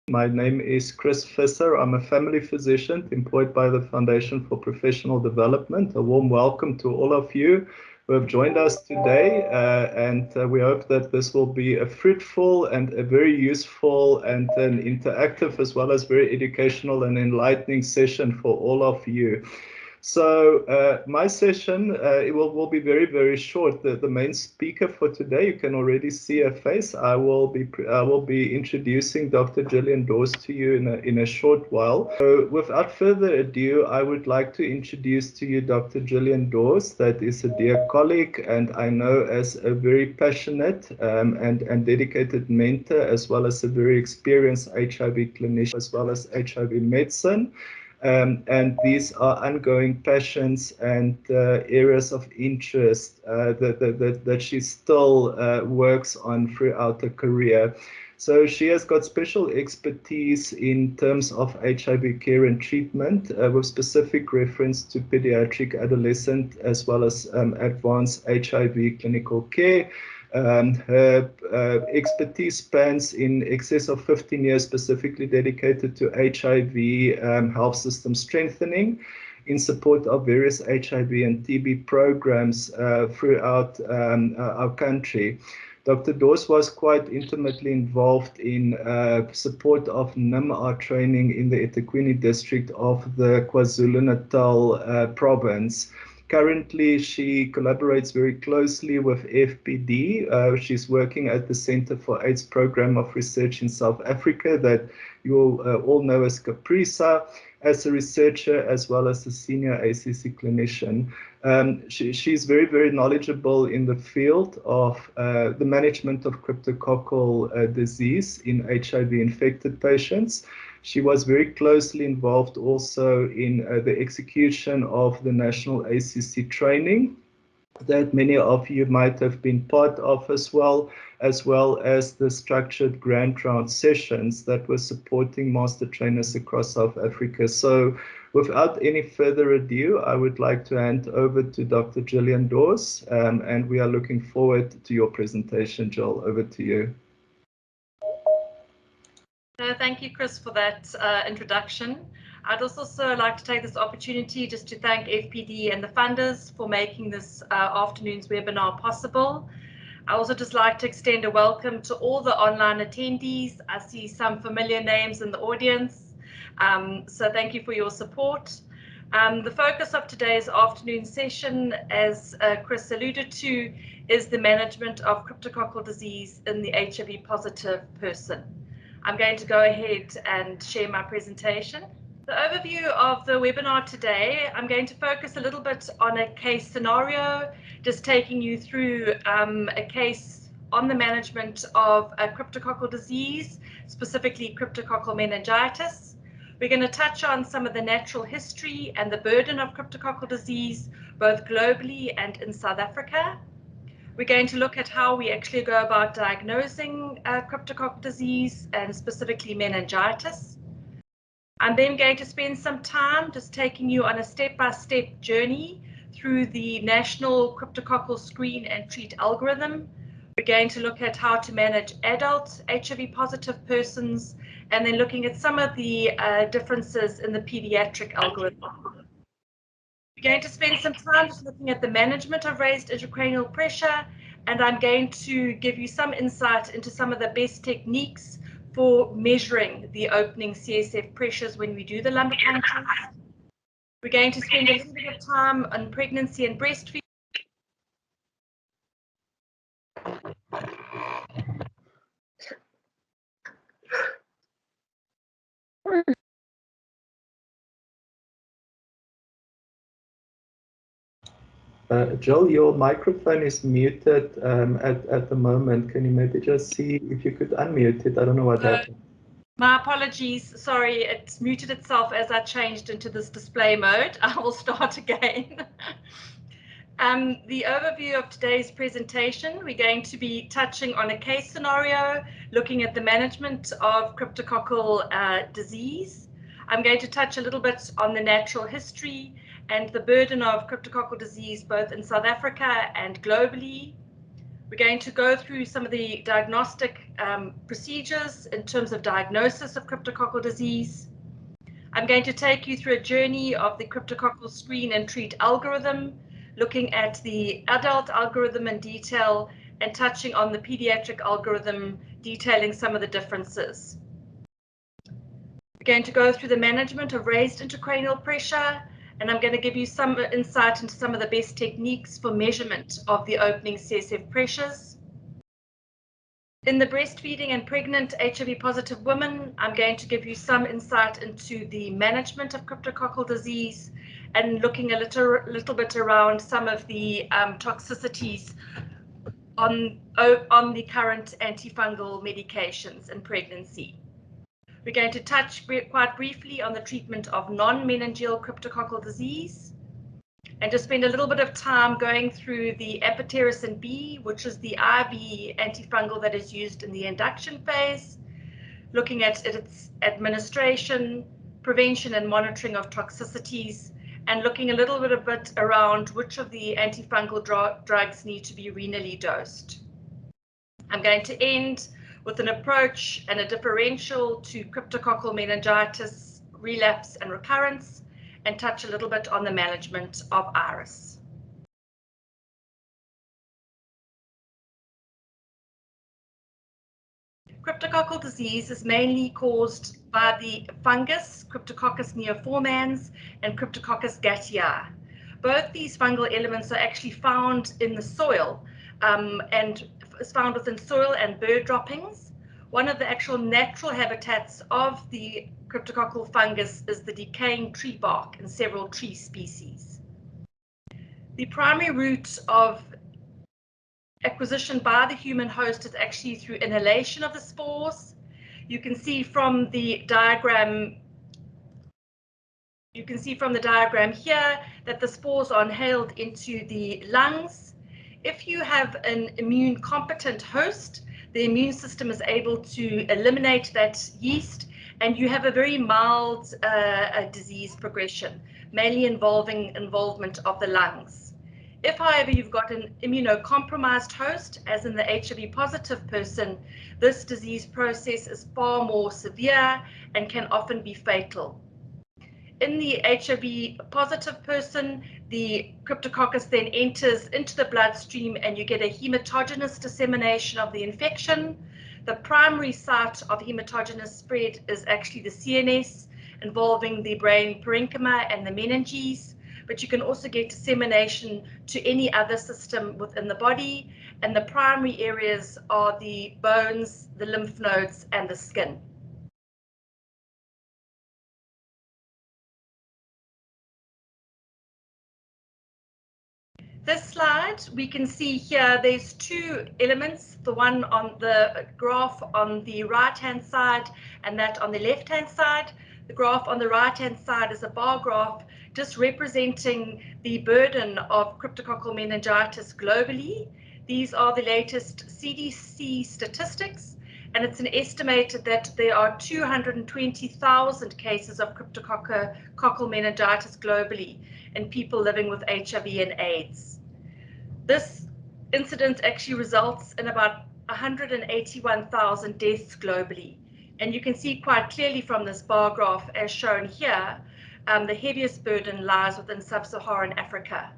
My name is Chris Visser. I'm a family physician employed by the Foundation for Professional Development. A warm welcome to all of you who have joined us today, and we hope that this will be a fruitful and a very useful and an interactive as well as very educational and enlightening session for all of you. So my session it will be very, very short. The main speaker for today, you can already see her face. I will be introducing Dr. Gillian Dawes to you in a short while. So without further ado, I would like to introduce to you Dr. Gillian Dawes, that is a dear colleague and I know as a very passionate and dedicated mentor, as well as a very experienced HIV clinician, as well as HIV medicine. And these are ongoing passions and areas of interest that she still works on throughout her career. So she has got special expertise in terms of HIV care and treatment, with specific reference to pediatric, adolescent, as well as advanced HIV clinical care. Her expertise spans in excess of 15 years, specifically dedicated to HIV health system strengthening in support of various HIV and TB programs throughout our country. Dr. Dawes was quite intimately involved in support of NIMR training in the eThekwini district of the KwaZulu-Natal province. Currently, she collaborates very closely with FPD. She's working at the Center for AIDS Program of Research in South Africa that you all know as CAPRISA, as a researcher as well as a senior ACC clinician. She's very, very knowledgeable in the field of the management of cryptococcal disease in HIV-infected patients. She was very closely involved also in the execution of the national ACC training that many of you might have been part of as well as the structured grant round sessions that were supporting master trainers across South Africa. So without any further ado, I would like to hand over to Dr. Gillian Dawes, and we are looking forward to your presentation. Jill, over to you. Thank you, Chris, for that introduction. I'd also like to take this opportunity just to thank FPD and the funders for making this afternoon's webinar possible. I also just like to extend a welcome to all the online attendees. I see some familiar names in the audience, so thank you for your support. The focus of today's afternoon session, as Chris alluded to, is the management of cryptococcal disease in the HIV positive person. I'm going to go ahead and share my presentation. The overview of the webinar today, I'm going to focus a little bit on a case scenario, just taking you through a case on the management of a cryptococcal disease, specifically cryptococcal meningitis. We're going to touch on some of the natural history and the burden of cryptococcal disease, both globally and in South Africa. We're going to look at how we actually go about diagnosing cryptococcal disease and specifically meningitis. I'm then going to spend some time just taking you on a step-by-step journey through the National Cryptococcal Screen and Treat algorithm. We're going to look at how to manage adult HIV positive persons, and then looking at some of the differences in the pediatric algorithm. We're going to spend some time just looking at the management of raised intracranial pressure, and I'm going to give you some insight into some of the best techniques for measuring the opening CSF pressures when we do the lumbar punctures. We're going to spend a little bit of time on pregnancy and breastfeeding. Jill, your microphone is muted at the moment. Can you maybe just see if you could unmute it? I don't know what happened. My apologies. Sorry, it's muted itself as I changed into this display mode. I will start again. The overview of today's presentation, we're going to be touching on a case scenario, looking at the management of cryptococcal disease. I'm going to touch a little bit on the natural history and the burden of cryptococcal disease both in South Africa and globally. We're going to go through some of the diagnostic procedures in terms of diagnosis of cryptococcal disease. I'm going to take you through a journey of the cryptococcal screen and treat algorithm, looking at the adult algorithm in detail and touching on the pediatric algorithm, detailing some of the differences. We're going to go through the management of raised intracranial pressure, and I'm going to give you some insight into some of the best techniques for measurement of the opening CSF pressures. In the breastfeeding and pregnant HIV positive women, I'm going to give you some insight into the management of cryptococcal disease and looking a little bit around some of the toxicities on the current antifungal medications in pregnancy. We're going to touch quite briefly on the treatment of non-meningeal cryptococcal disease and just spend a little bit of time going through the Amphotericin B, which is the IV antifungal that is used in the induction phase, looking at its administration, prevention and monitoring of toxicities, and looking a little bit around which of the antifungal drugs need to be renally dosed. I'm going to end with an approach and a differential to cryptococcal meningitis, relapse and recurrence, and touch a little bit on the management of iris. Cryptococcal disease is mainly caused by the fungus Cryptococcus neoformans and Cryptococcus gattii. Both these fungal elements are actually found in the soil and is found within soil and bird droppings. One of the actual natural habitats of the cryptococcal fungus is the decaying tree bark in several tree species. The primary route of acquisition by the human host is actually through inhalation of the spores. You can see from the diagram here that the spores are inhaled into the lungs. If you have an immune competent host, the immune system is able to eliminate that yeast, and you have a very mild disease progression, mainly involvement of the lungs. If, however, you've got an immunocompromised host, as in the HIV positive person, this disease process is far more severe and can often be fatal. In the HIV positive person, the Cryptococcus then enters into the bloodstream and you get a hematogenous dissemination of the infection. The primary site of hematogenous spread is actually the CNS, involving the brain parenchyma and the meninges, but you can also get dissemination to any other system within the body, and the primary areas are the bones, the lymph nodes, and the skin. This slide, we can see here, there's two elements, the one on the graph on the right-hand side and that on the left-hand side. The graph on the right-hand side is a bar graph just representing the burden of cryptococcal meningitis globally. These are the latest CDC statistics, and it's an estimated that there are 220,000 cases of cryptococcal meningitis globally in people living with HIV and AIDS. This incidence actually results in about 181,000 deaths globally. And you can see quite clearly from this bar graph, as shown here, the heaviest burden lies within sub-Saharan Africa.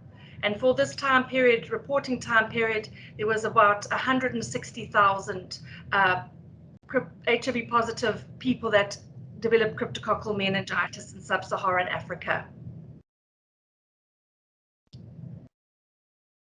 And for this time period, reporting time period, there was about 160,000 HIV positive people that developed cryptococcal meningitis in sub-Saharan Africa.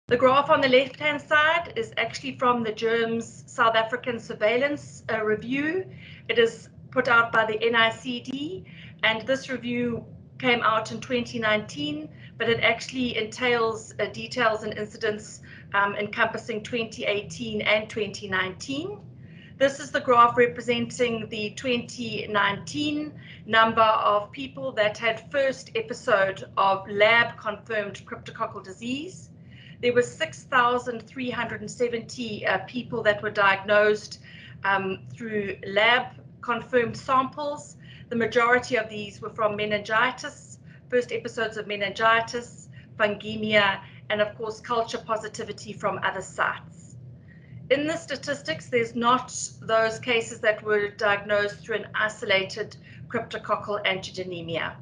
The graph on the left-hand side is actually from the Germs South African Surveillance Review. It is put out by the NICD, and this review came out in 2019, but it actually entails details and incidents encompassing 2018 and 2019. This is the graph representing the 2019 number of people that had first episode of lab-confirmed cryptococcal disease. There were 6,370 people that were diagnosed through lab-confirmed samples. The majority of these were from meningitis, first episodes of meningitis, fungemia, and of course culture positivity from other sites. in the statistics, there's not those cases that were diagnosed through an isolated cryptococcal antigenemia.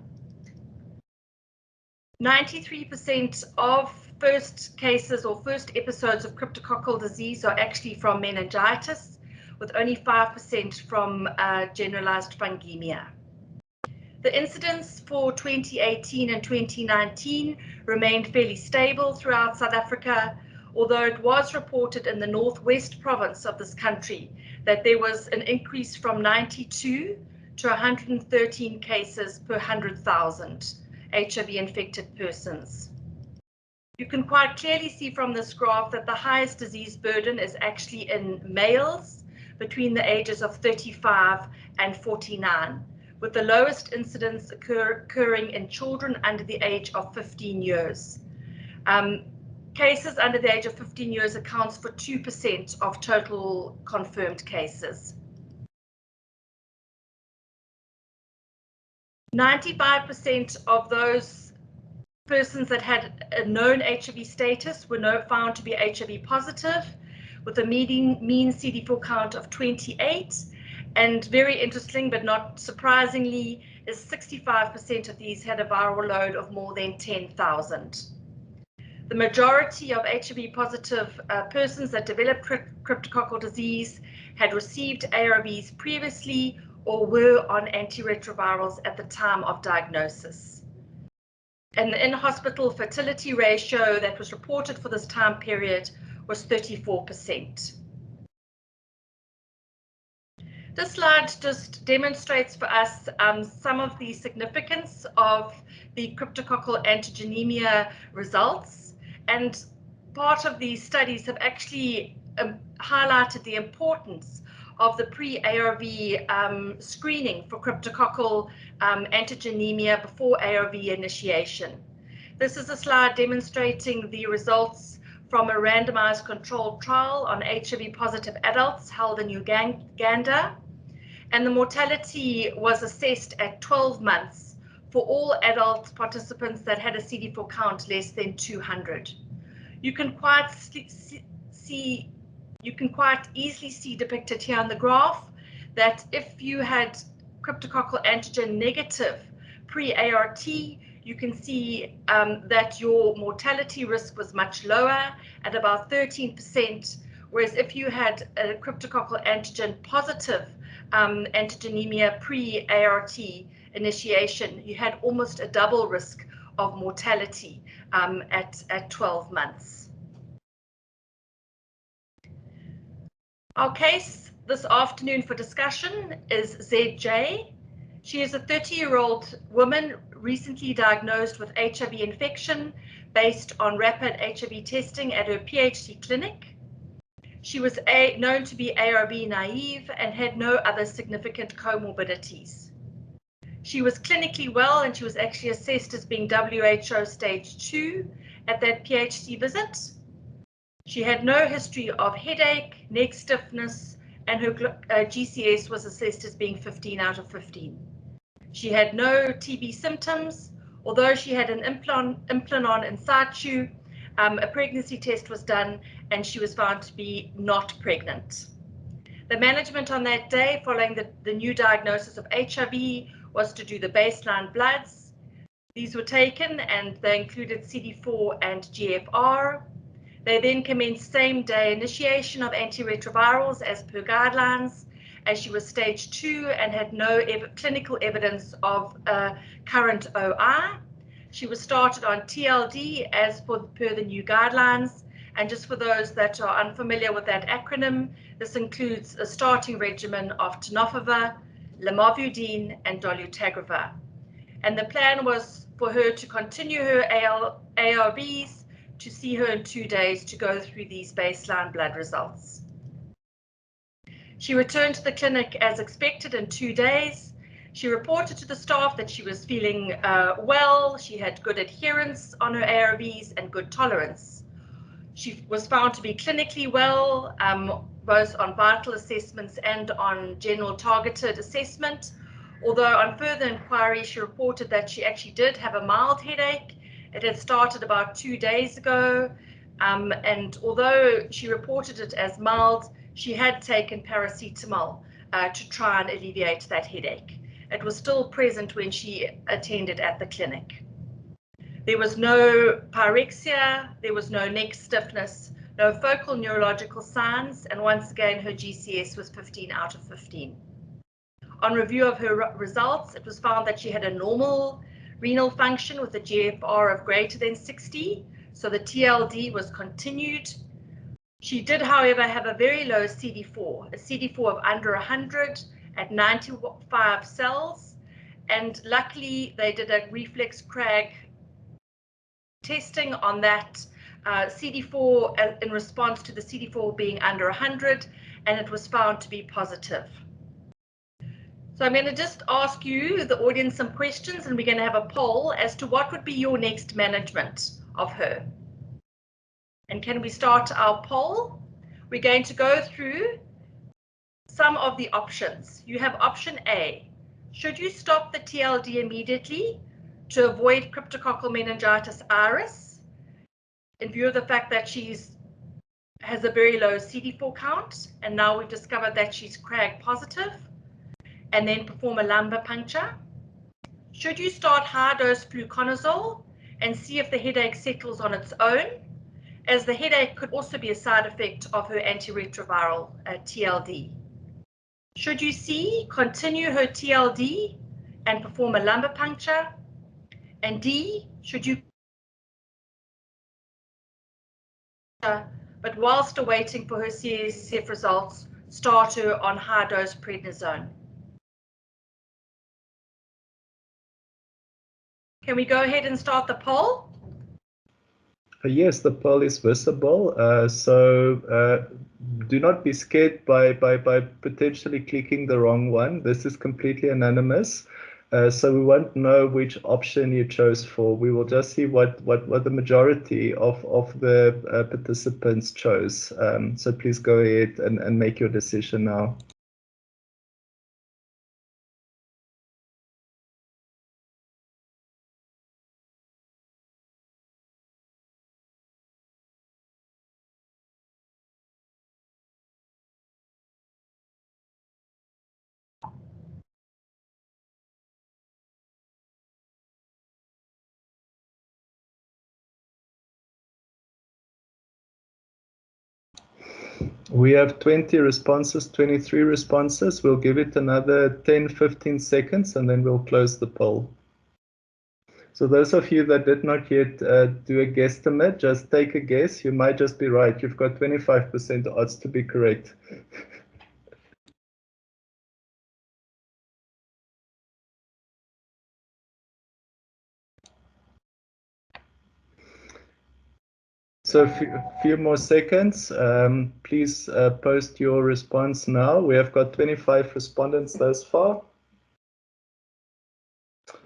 93% of first cases or first episodes of cryptococcal disease are actually from meningitis, with only 5% from generalized fungemia. The incidence for 2018 and 2019 remained fairly stable throughout South Africa, although it was reported in the northwest province of this country that there was an increase from 92 to 113 cases per 100,000 HIV-infected persons. You can quite clearly see from this graph that the highest disease burden is actually in males between the ages of 35 and 49, with the lowest incidence occurring in children under the age of 15 years. Cases under the age of 15 years accounts for 2% of total confirmed cases. 95% of those persons that had a known HIV status were found to be HIV positive, with a mean CD4 count of 28. And very interesting, but not surprisingly, is 65% of these had a viral load of more than 10,000. The majority of HIV positive persons that developed cryptococcal disease had received ARVs previously or were on antiretrovirals at the time of diagnosis. And the in-hospital fertility ratio that was reported for this time period was 34%. This slide just demonstrates for us some of the significance of the cryptococcal antigenemia results, and part of these studies have actually highlighted the importance of the pre-ARV screening for cryptococcal antigenemia before ARV initiation. This is a slide demonstrating the results from a randomized controlled trial on HIV positive adults held in Uganda, and the mortality was assessed at 12 months for all adult participants that had a CD4 count less than 200. You can quite easily see depicted here on the graph that if you had cryptococcal antigen negative pre-ART, you can see that your mortality risk was much lower at about 13%, whereas if you had a cryptococcal antigen positive antigenemia pre-ART initiation, you had almost a double risk of mortality at 12 months. Our case this afternoon for discussion is ZJ. She is a 30-year-old woman recently diagnosed with HIV infection based on rapid HIV testing at her PhD clinic. She was known to be ARV naive and had no other significant comorbidities. She was clinically well, and she was actually assessed as being WHO stage 2 at that PhD visit. She had no history of headache, neck stiffness, and her GCS was assessed as being 15 out of 15. She had no TB symptoms, although she had an implanon in situ. A pregnancy test was done, and she was found to be not pregnant. The management on that day, following the new diagnosis of HIV, was to do the baseline bloods. These were taken, and they included CD4 and GFR. They then commenced same-day initiation of antiretrovirals as per guidelines, as she was stage 2 and had no clinical evidence of current OI. She was started on TLD as per the new guidelines. And just for those that are unfamiliar with that acronym, this includes a starting regimen of tenofovir, lamivudine, and dolutegravir. And the plan was for her to continue her ARVs, to see her in 2 days to go through these baseline blood results. She returned to the clinic as expected in 2 days. She reported to the staff that she was feeling well. She had good adherence on her ARVs and good tolerance. She was found to be clinically well, both on vital assessments and on general targeted assessment. Although on further inquiry, she reported that she actually did have a mild headache. It had started about 2 days ago, And although she reported it as mild, she had taken paracetamol to try and alleviate that headache. It was still present when she attended at the clinic. There was no pyrexia, there was no neck stiffness, no focal neurological signs, and once again her GCS was 15 out of 15. On review of her results, it was found that she had a normal renal function with a GFR of greater than 60, so the TLD was continued. She did, however, have a very low CD4, a CD4 of under 100 at 95 cells, and luckily they did a reflex crag testing on that CD4 in response to the CD4 being under 100, and it was found to be positive. So I'm going to just ask you, the audience, some questions, and we're going to have a poll as to what would be your next management of her. And can we start our poll? We're going to go through some of the options. You have option A. Should you stop the TLD immediately to avoid cryptococcal meningitis iris, in view of the fact that she's has a very low CD4 count, and now we've discovered that she's CRAG positive, and then perform a lumbar puncture? Should you start high-dose fluconazole and see if the headache settles on its own, as the headache could also be a side effect of her antiretroviral TLD? Should you C, continue her TLD and perform a lumbar puncture? And D, should you, but whilst awaiting for her CSF results, start her on high-dose prednisone? Can we go ahead and start the poll? Yes, the poll is visible. Do not be scared by potentially clicking the wrong one. This is completely anonymous. So we won't know which option you chose for. We will just see what the majority of the participants chose. So please go ahead and make your decision now. We have 20 responses, 23 responses. We'll give it another 10, 15 seconds, and then we'll close the poll. So those of you that did not yet do a guesstimate, just take a guess. You might just be right. You've got 25% odds to be correct. So a few more seconds. Please post your response now. We have got 25 respondents thus far.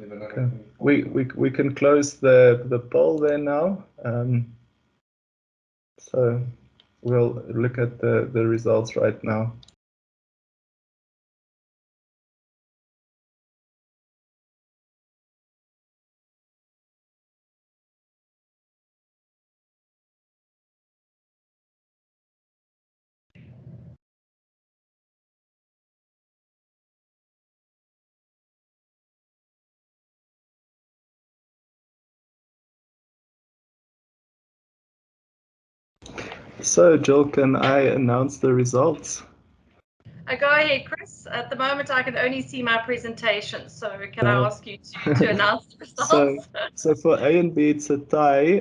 Okay. We can close the poll there now. So we'll look at the results right now. So, Jill, can I announce the results? Go ahead, Chris. At the moment, I can only see my presentation, so can I ask you to announce the results? So for A and B, it's a tie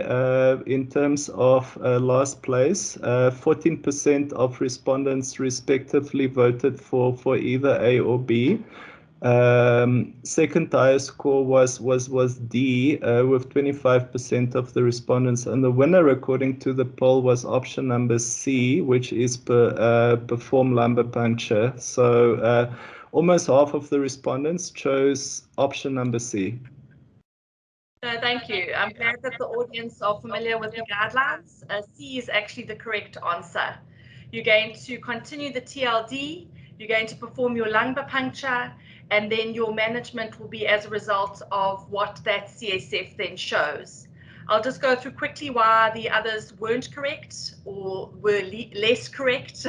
in terms of last place. 14% of respondents respectively voted for either A or B. Second highest score was D with 25% of the respondents, and the winner according to the poll was option number C, which is perform lumbar puncture. So almost half of the respondents chose option number C. No, thank you. I'm glad that the audience are familiar with the guidelines. C is actually the correct answer. You're going to continue the TLD, you're going to perform your lumbar puncture, and then your management will be as a result of what that CSF then shows. I'll just go through quickly why the others weren't correct or were less correct.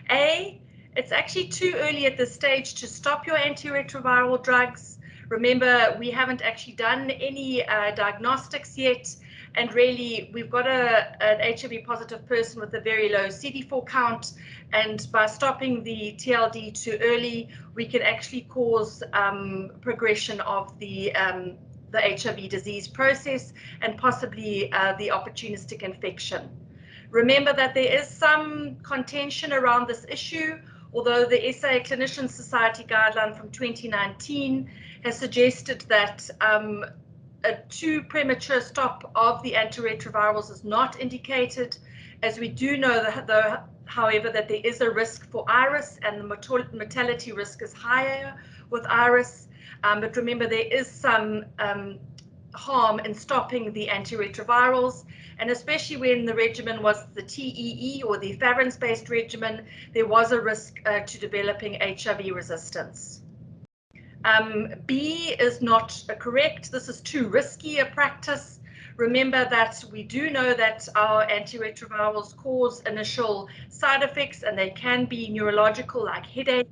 A, it's actually too early at this stage to stop your antiretroviral drugs. Remember, we haven't actually done any diagnostics yet, and really we've got an HIV positive person with a very low CD4 count, and by stopping the TLD too early, we can actually cause progression of the HIV disease process and possibly the opportunistic infection. Remember that there is some contention around this issue, although the SA Clinician Society guideline from 2019 has suggested that a too premature stop of the antiretrovirals is not indicated, as we do know that, though, however, that there is a risk for iris, and the mortality risk is higher with iris. But remember, there is some harm in stopping the antiretrovirals, and especially when the regimen was the TEE or the efavirenz-based regimen, there was a risk to developing HIV resistance. B is not correct. This is too risky a practice. Remember that we do know that our antiretrovirals cause initial side effects, and they can be neurological, like headache.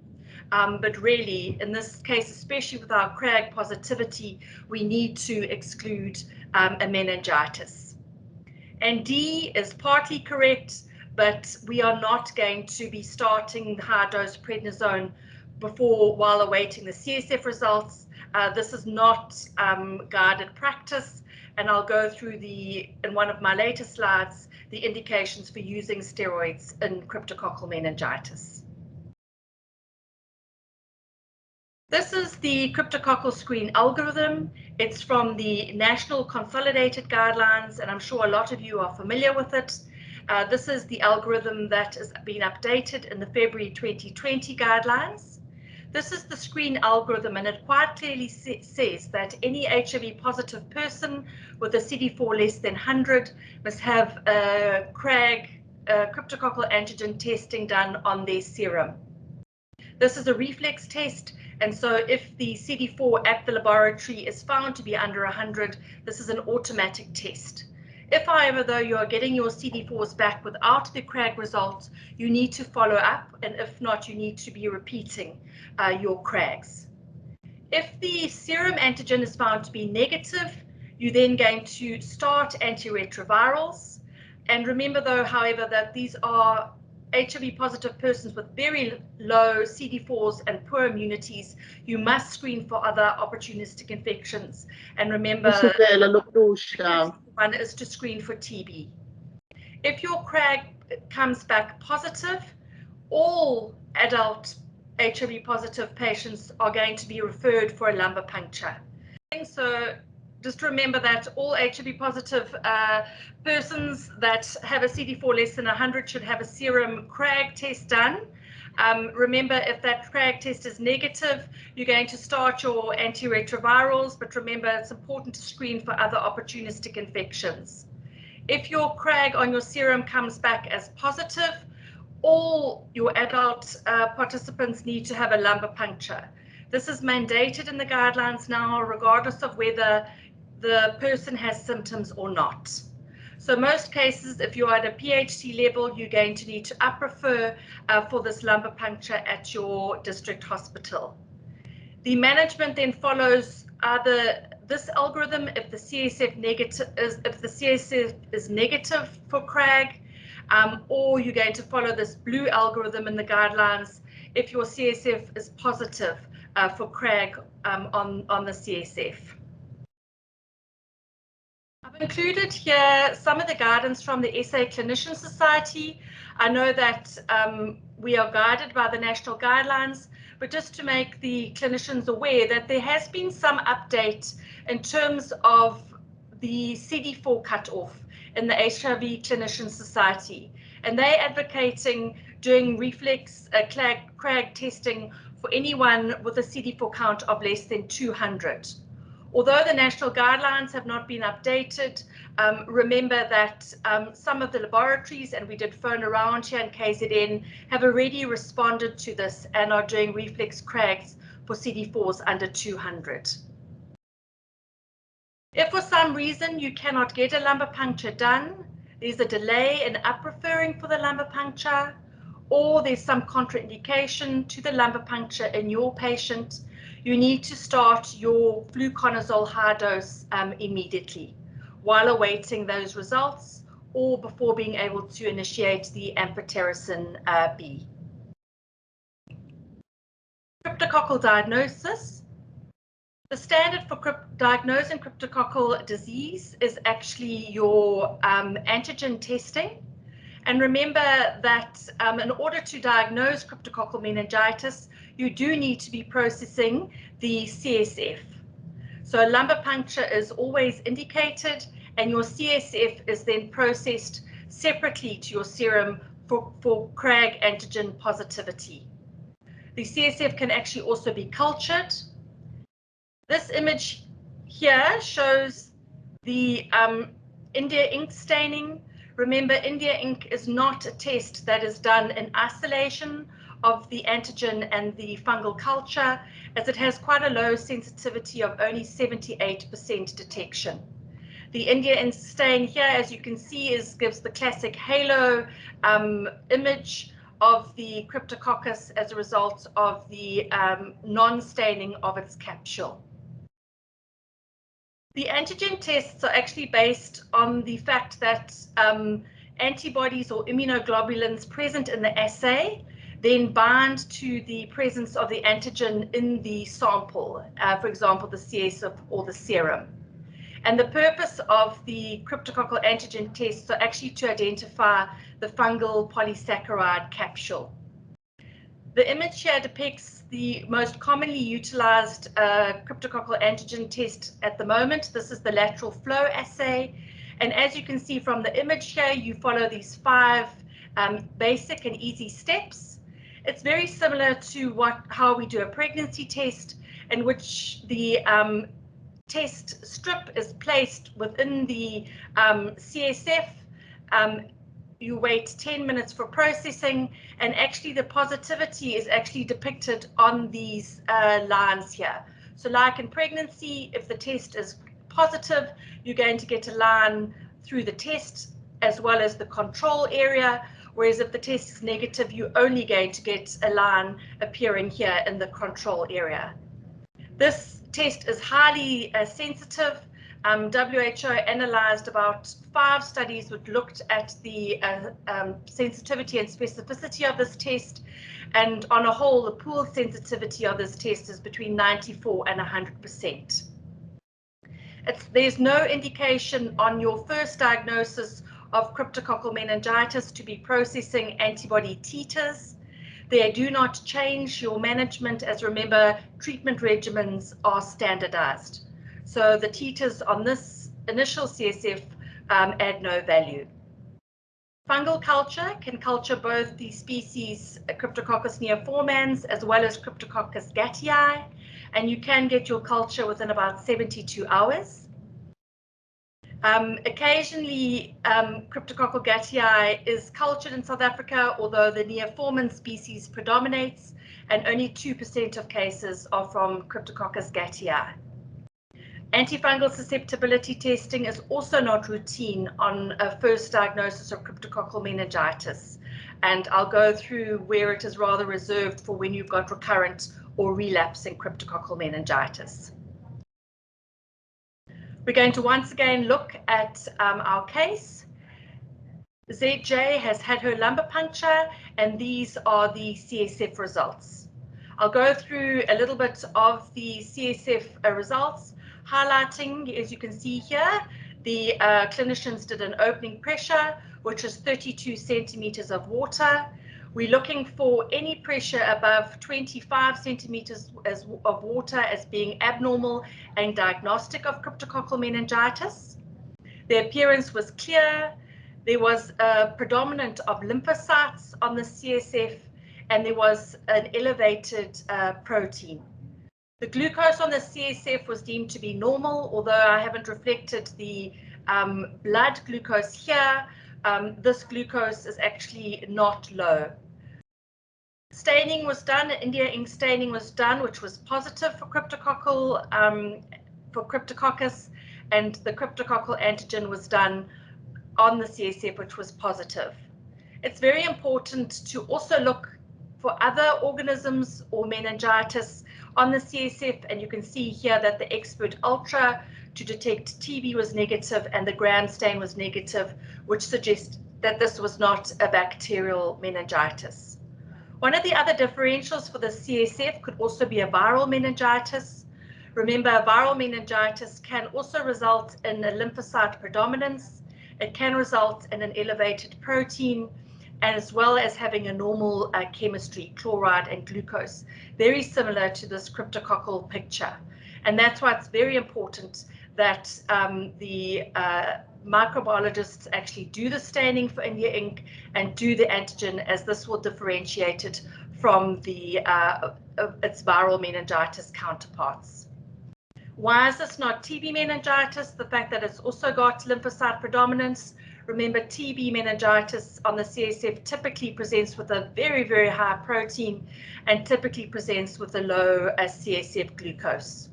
But really, in this case, especially with our CRAG positivity, we need to exclude a meningitis. And D is partly correct, but we are not going to be starting high-dose prednisone while awaiting the CSF results. This is not guided practice, and I'll go through in one of my later slides, the indications for using steroids in cryptococcal meningitis. This is the cryptococcal screen algorithm. It's from the National Consolidated Guidelines, and I'm sure a lot of you are familiar with it. This is the algorithm that has been updated in the February 2020 guidelines. This is the screen algorithm, and it quite clearly says that any HIV positive person with a CD4 less than 100 must have a CRAG, cryptococcal antigen testing done on their serum. This is a reflex test, and so if the CD4 at the laboratory is found to be under 100, this is an automatic test. If, however, though, you are getting your CD4s back without the CRAG results, you need to follow up, and if not, you need to be repeating your CRAGs. If the serum antigen is found to be negative, you're then going to start antiretrovirals. And remember, though, however, that these are HIV positive persons with very low CD4s and poor immunities. You must screen for other opportunistic infections. And remember, one is to screen for TB. If your CRAG comes back positive, all adult HIV positive patients are going to be referred for a lumbar puncture. So just remember that all HIV positive persons that have a CD4 less than 100 should have a serum CRAG test done. Remember, if that CRAG test is negative, you're going to start your antiretrovirals, but remember, it's important to screen for other opportunistic infections. If your CRAG on your serum comes back as positive, all your adult participants need to have a lumbar puncture. This is mandated in the guidelines now, regardless of whether the person has symptoms or not. So most cases, if you're at a PhD level, you're going to need to up-refer for this lumbar puncture at your district hospital. The management then follows either this algorithm if the CSF is negative for CRAG, or you're going to follow this blue algorithm in the guidelines if your CSF is positive for CRAG on the CSF. I've included here some of the guidance from the SA Clinician Society. I know that we are guided by the national guidelines, but just to make the clinicians aware that there has been some update in terms of the CD4 cutoff in the HIV Clinician Society, and they're advocating doing reflex CRAG testing for anyone with a CD4 count of less than 200. Although the national guidelines have not been updated, remember that some of the laboratories, and we did phone around here in KZN, have already responded to this and are doing reflex CRAGs for CD4s under 200. If for some reason you cannot get a lumbar puncture done, there's a delay in up-referring for the lumbar puncture, or there's some contraindication to the lumbar puncture in your patient, you need to start your fluconazole high dose immediately while awaiting those results or before being able to initiate the Amphotericin B. Cryptococcal diagnosis. The standard for diagnosing cryptococcal disease is actually your antigen testing. And remember that in order to diagnose cryptococcal meningitis, you do need to be processing the CSF. So lumbar puncture is always indicated, and your CSF is then processed separately to your serum for CRAG antigen positivity. The CSF can actually also be cultured. This image here shows the India ink staining. Remember, India ink is not a test that is done in isolation of the antigen and the fungal culture, as it has quite a low sensitivity of only 78% detection. The India ink stain here, as you can see, gives the classic halo image of the Cryptococcus as a result of the non-staining of its capsule. The antigen tests are actually based on the fact that antibodies or immunoglobulins present in the assay then bind to the presence of the antigen in the sample, for example, the CSF or the serum. And the purpose of the cryptococcal antigen tests are actually to identify the fungal polysaccharide capsule. The image here depicts the most commonly utilized cryptococcal antigen test at the moment. This is the lateral flow assay. And as you can see from the image here, you follow these 5 basic and easy steps. It's very similar to how we do a pregnancy test, in which the test strip is placed within the CSF. You wait 10 minutes for processing, and actually the positivity is actually depicted on these lines here. So like in pregnancy, if the test is positive, you're going to get a line through the test as well as the control area, whereas if the test is negative, you're only going to get a line appearing here in the control area. This test is highly sensitive. WHO analyzed about 5 studies which looked at the sensitivity and specificity of this test, and on a whole, the pooled sensitivity of this test is between 94 and 100%. There's no indication on your first diagnosis of cryptococcal meningitis to be processing antibody titers. They do not change your management, as remember, treatment regimens are standardized. So the titers on this initial CSF add no value. Fungal culture can culture both the species Cryptococcus neoformans as well as Cryptococcus gattii, and you can get your culture within about 72 hours. Occasionally, Cryptococcal gattii is cultured in South Africa, although the neoforman species predominates, and only 2% of cases are from Cryptococcus gattii. Antifungal susceptibility testing is also not routine on a first diagnosis of cryptococcal meningitis, and I'll go through where it is rather reserved for when you've got recurrent or relapsing cryptococcal meningitis. We're going to once again look at our case. ZJ has had her lumbar puncture, and these are the CSF results. I'll go through a little bit of the CSF results, highlighting, as you can see here, the clinicians did an opening pressure, which is 32 centimeters of water. We're looking for any pressure above 25 centimeters of water as being abnormal and diagnostic of cryptococcal meningitis. The appearance was clear. There was a predominant of lymphocytes on the CSF, and there was an elevated protein. The glucose on the CSF was deemed to be normal, although I haven't reflected the blood glucose here. This glucose is actually not low. Staining was done, India ink staining was done, which was positive for Cryptococcus, and the cryptococcal antigen was done on the CSF, which was positive. It's very important to also look for other organisms or meningitis on the CSF, and you can see here that the expert ultra to detect TB was negative and the gram stain was negative, which suggests that this was not a bacterial meningitis. One of the other differentials for the CSF could also be a viral meningitis. Remember, a viral meningitis can also result in a lymphocyte predominance. It can result in an elevated protein, and as well as having a normal chemistry, chloride and glucose, very similar to this cryptococcal picture. And that's why it's very important that the microbiologists actually do the staining for India ink and do the antigen, as this will differentiate it from the its viral meningitis counterparts. Why is this not TB meningitis? The fact that it's also got lymphocyte predominance. Remember, TB meningitis on the CSF typically presents with a very, very high protein and typically presents with a low CSF glucose.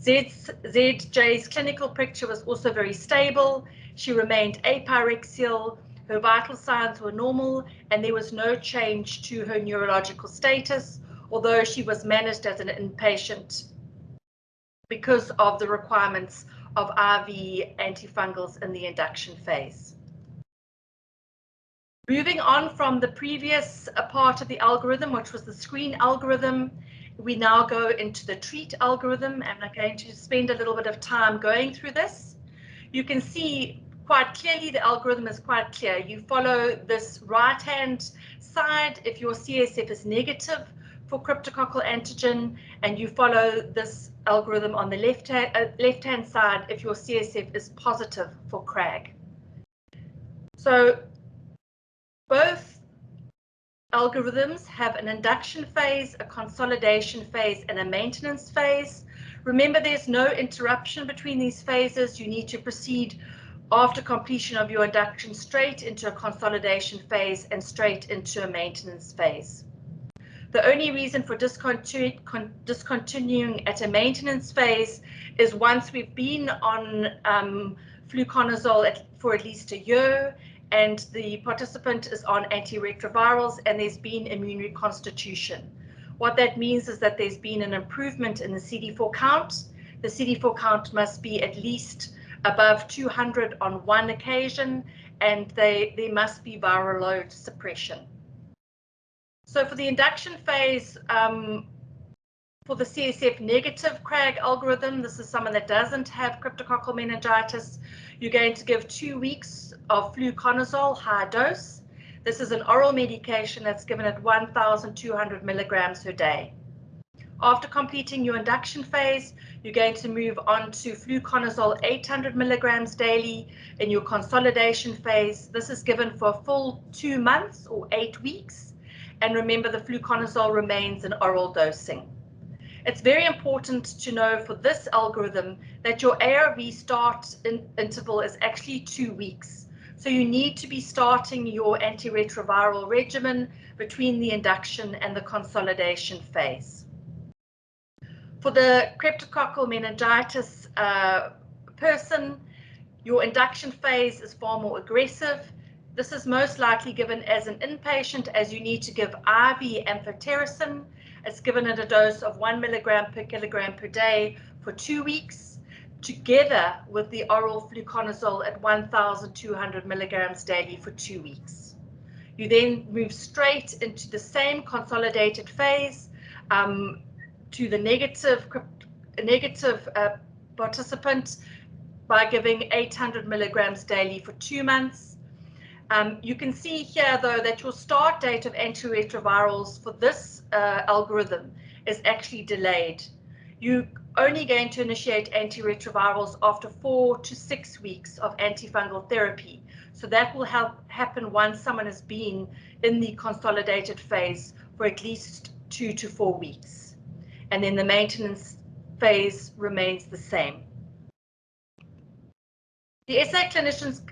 ZJ's clinical picture was also very stable. She remained apyrexial, her vital signs were normal, and there was no change to her neurological status, although she was managed as an inpatient because of the requirements of IV antifungals in the induction phase. Moving on from the previous part of the algorithm, which was the screen algorithm, we now go into the treat algorithm, and I'm going to spend a little bit of time going through this. You can see quite clearly the algorithm is quite clear. You follow this right-hand side if your CSF is negative for cryptococcal antigen, and you follow this algorithm on the left-hand side if your CSF is positive for CRAG. So both algorithms have an induction phase, a consolidation phase, and a maintenance phase. Remember, there's no interruption between these phases. You need to proceed after completion of your induction straight into a consolidation phase and straight into a maintenance phase. The only reason for discontinuing at a maintenance phase is once we've been on fluconazole for at least a year and the participant is on antiretrovirals and there's been immune reconstitution. What that means is that there's been an improvement in the CD4 count. The CD4 count must be at least above 200 on one occasion, and there must be viral load suppression. So for the induction phase, for the CSF negative CRAG algorithm, this is someone that doesn't have cryptococcal meningitis. You're going to give 2 weeks of fluconazole high dose. This is an oral medication that's given at 1,200 milligrams per day. After completing your induction phase, you're going to move on to fluconazole 800 milligrams daily in your consolidation phase. This is given for a full 2 months or 8 weeks. And remember, the fluconazole remains an oral dosing. It's very important to know for this algorithm that your ARV start interval is actually 2 weeks. So you need to be starting your antiretroviral regimen between the induction and the consolidation phase. For the cryptococcal meningitis person, your induction phase is far more aggressive. This is most likely given as an inpatient, as you need to give IV amphotericin. It's given at a dose of 1 milligram per kilogram per day for 2 weeks, together with the oral fluconazole at 1,200 milligrams daily for 2 weeks. You then move straight into the same consolidated phase to the negative participant by giving 800 milligrams daily for 2 months. You can see here, though, that your start date of antiretrovirals for this algorithm is actually delayed. You're only going to initiate antiretrovirals after 4 to 6 weeks of antifungal therapy. So that will happen once someone has been in the consolidated phase for at least 2 to 4 weeks. And then the maintenance phase remains the same. The SA clinicians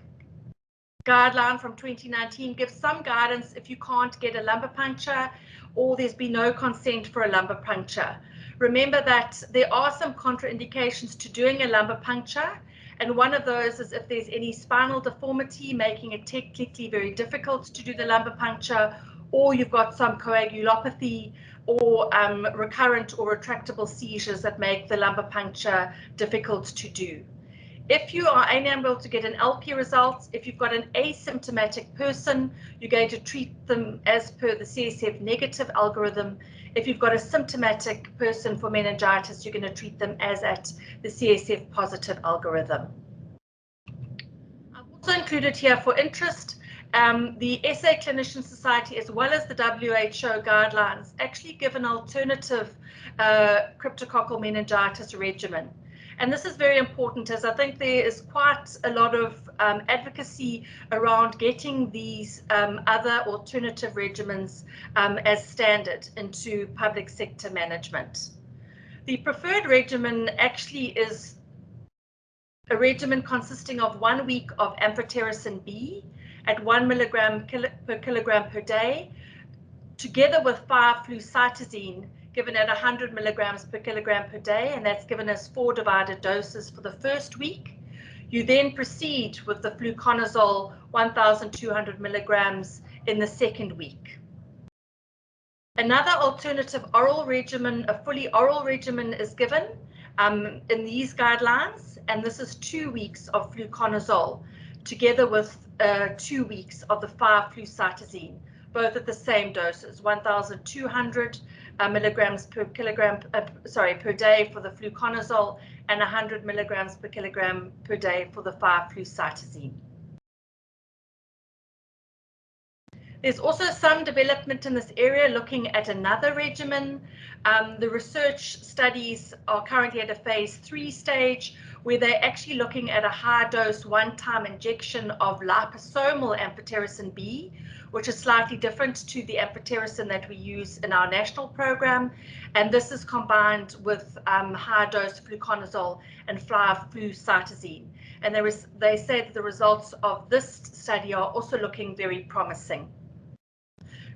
guideline from 2019 gives some guidance if you can't get a lumbar puncture or there's been no consent for a lumbar puncture. Remember that there are some contraindications to doing a lumbar puncture, and one of those is if there's any spinal deformity, making it technically very difficult to do the lumbar puncture, or you've got some coagulopathy or recurrent or retractable seizures that make the lumbar puncture difficult to do. If you are unable to get an LP result, if you've got an asymptomatic person, you're going to treat them as per the CSF negative algorithm. If you've got a symptomatic person for meningitis, you're going to treat them as at the CSF positive algorithm. I've also included here for interest the SA Clinician Society as well as the WHO guidelines actually give an alternative cryptococcal meningitis regimen. And this is very important, as I think there is quite a lot of advocacy around getting these other alternative regimens as standard into public sector management. The preferred regimen actually is a regimen consisting of 1 week of Amphotericin B at 1 milligram per kilogram per day, together with 5-flucytosine given at 100 milligrams per kilogram per day, and that's given as 4 divided doses for the first week. You then proceed with the fluconazole 1,200 milligrams in the second week. Another alternative oral regimen, a fully oral regimen, is given in these guidelines, and this is 2 weeks of fluconazole together with 2 weeks of the 5-flucytosine, both at the same doses, 1,200 milligrams per kilogram, per day for the fluconazole and 100 milligrams per kilogram per day for the 5-flucytosine. There's also some development in this area looking at another regimen. The research studies are currently at a phase 3 stage where they're actually looking at a high dose one-time injection of liposomal amphotericin B, which is slightly different to the amphotericin that we use in our national program. And this is combined with high dose fluconazole and 5-flucytosine. And they say that the results of this study are also looking very promising.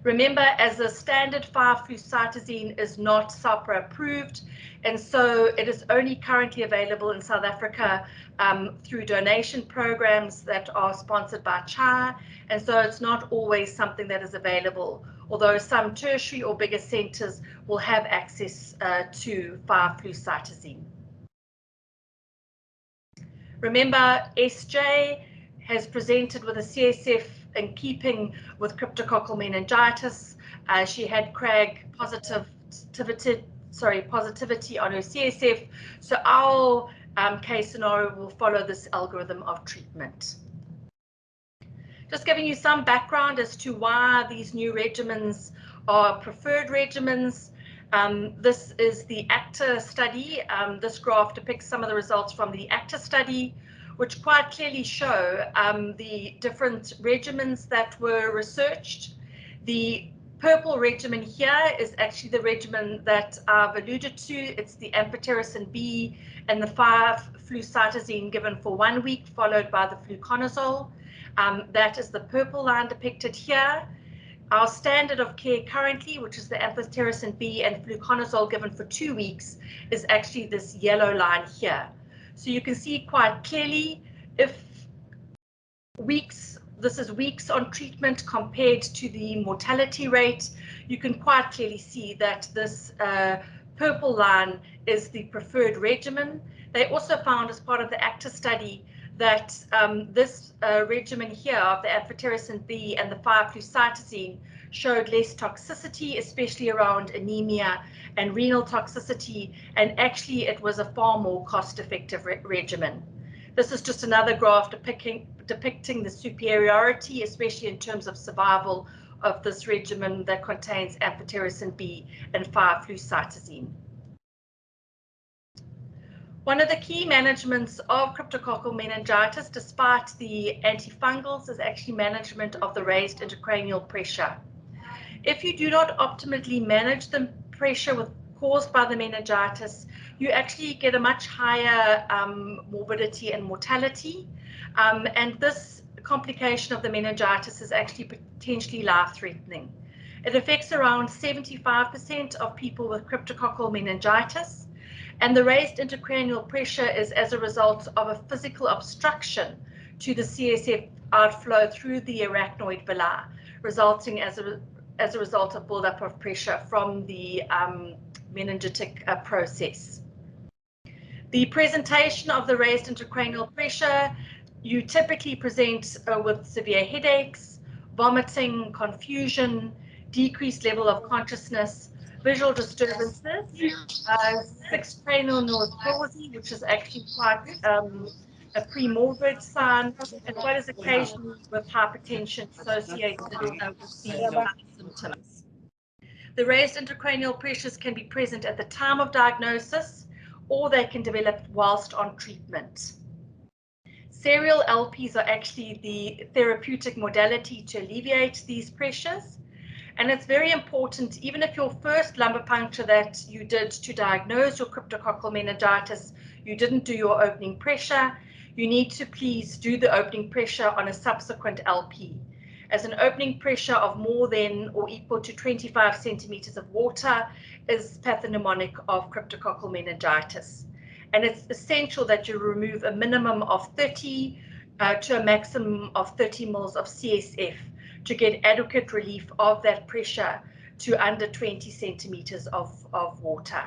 Remember, as a standard 5-flucytosine is not SAHPRA approved, and so it is only currently available in South Africa through donation programs that are sponsored by CHA, and so it's not always something that is available, although some tertiary or bigger centres will have access to 5-flucytosine. Remember, SJ has presented with a CSF in keeping with cryptococcal meningitis. She had CRAG positivity on her CSF. So our case scenario will follow this algorithm of treatment. Just giving you some background as to why these new regimens are preferred regimens. This is the ACTA study. This graph depicts some of the results from the ACTA study, which quite clearly show the different regimens that were researched. The purple regimen here is actually the regimen that I've alluded to. It's the Amphotericin B and the 5-flucytosine given for 1 week, followed by the fluconazole. That is the purple line depicted here. Our standard of care currently, which is the Amphotericin B and fluconazole given for 2 weeks, is actually this yellow line here. So you can see quite clearly if this is weeks on treatment compared to the mortality rate, you can quite clearly see that this purple line is the preferred regimen. They also found as part of the ACTA study that this regimen here of the Amphotericin B and the 5-flucytosine showed less toxicity, especially around anemia and renal toxicity, and actually it was a far more cost-effective regimen. This is just another graph depicting the superiority, especially in terms of survival, of this regimen that contains Amphotericin B and 5-flucytosine. One of the key managements of cryptococcal meningitis, despite the antifungals, is actually management of the raised intracranial pressure. If you do not optimally manage the pressure caused by the meningitis, you actually get a much higher morbidity and mortality. And this complication of the meningitis is actually potentially life-threatening. It affects around 75% of people with cryptococcal meningitis, and the raised intracranial pressure is as a result of a physical obstruction to the CSF outflow through the arachnoid villi, resulting as a result of buildup of pressure from the meningitic process. The presentation of the raised intracranial pressure, you typically present with severe headaches, vomiting, confusion, decreased level of consciousness, visual disturbances, fixed cranial nerve palsy, which is actually quite a premorbid sign, as well as occasionally with hypertension associated with these symptoms. The raised intracranial pressures can be present at the time of diagnosis, or they can develop whilst on treatment. Serial LPs are actually the therapeutic modality to alleviate these pressures. And it's very important, even if your first lumbar puncture that you did to diagnose your cryptococcal meningitis, you didn't do your opening pressure, you need to please do the opening pressure on a subsequent LP, as an opening pressure of more than or equal to 25 centimeters of water is pathognomonic of cryptococcal meningitis. And it's essential that you remove a minimum of 30 to a maximum of 30 mils of CSF to get adequate relief of that pressure to under 20 centimeters of water.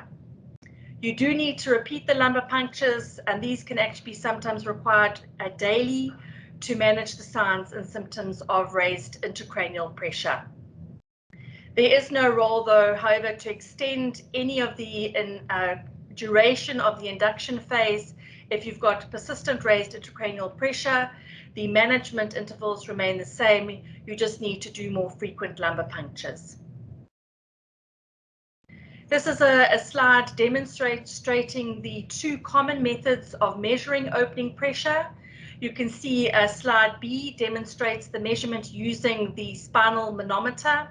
You do need to repeat the lumbar punctures, and these can actually be sometimes required daily to manage the signs and symptoms of raised intracranial pressure. There is no role, though, however, to extend any of the duration of the induction phase. If you've got persistent raised intracranial pressure, the management intervals remain the same. You just need to do more frequent lumbar punctures. This is a slide demonstrating the two common methods of measuring opening pressure. You can see slide B demonstrates the measurement using the spinal manometer,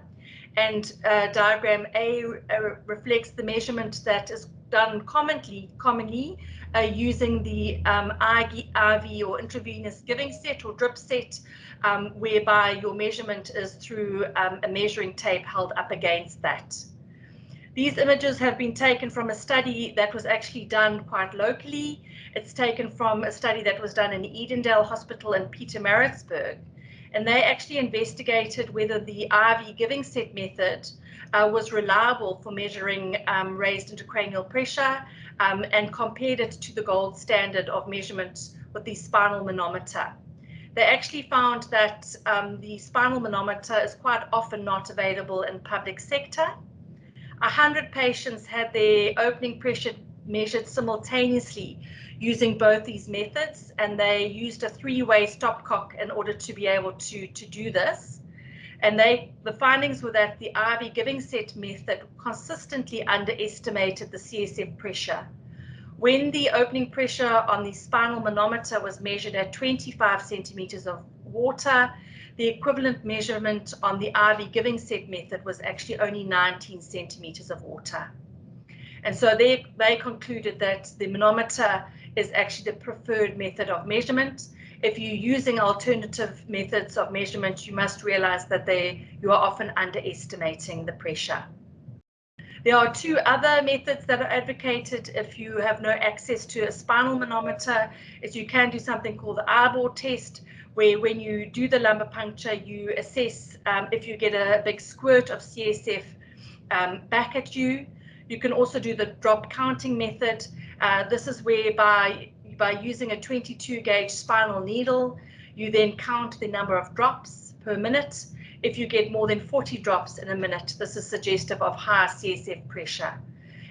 and diagram A reflects the measurement that is done commonly using the IV or intravenous giving set or drip set, whereby your measurement is through a measuring tape held up against that. These images have been taken from a study that was actually done quite locally. It's taken from a study that was done in Edendale Hospital in Pietermaritzburg. And they actually investigated whether the IV giving set method was reliable for measuring raised intracranial pressure, and compared it to the gold standard of measurement with the spinal manometer. They actually found that the spinal manometer is quite often not available in public sector. 100 patients had their opening pressure measured simultaneously using both these methods, and they used a three-way stopcock in order to be able to do this. And the findings were that the IV giving set method consistently underestimated the CSF pressure. When the opening pressure on the spinal manometer was measured at 25 centimeters of water, the equivalent measurement on the IV giving set method was actually only 19 centimeters of water. And so they concluded that the manometer is actually the preferred method of measurement. If you're using alternative methods of measurement, you must realize that you are often underestimating the pressure. There are two other methods that are advocated if you have no access to a spinal manometer, is you can do something called the eyeball test, where when you do the lumbar puncture, you assess if you get a big squirt of CSF back at you. You can also do the drop counting method. This is whereby by using a 22 gauge spinal needle, you then count the number of drops per minute. If you get more than 40 drops in a minute, this is suggestive of high CSF pressure.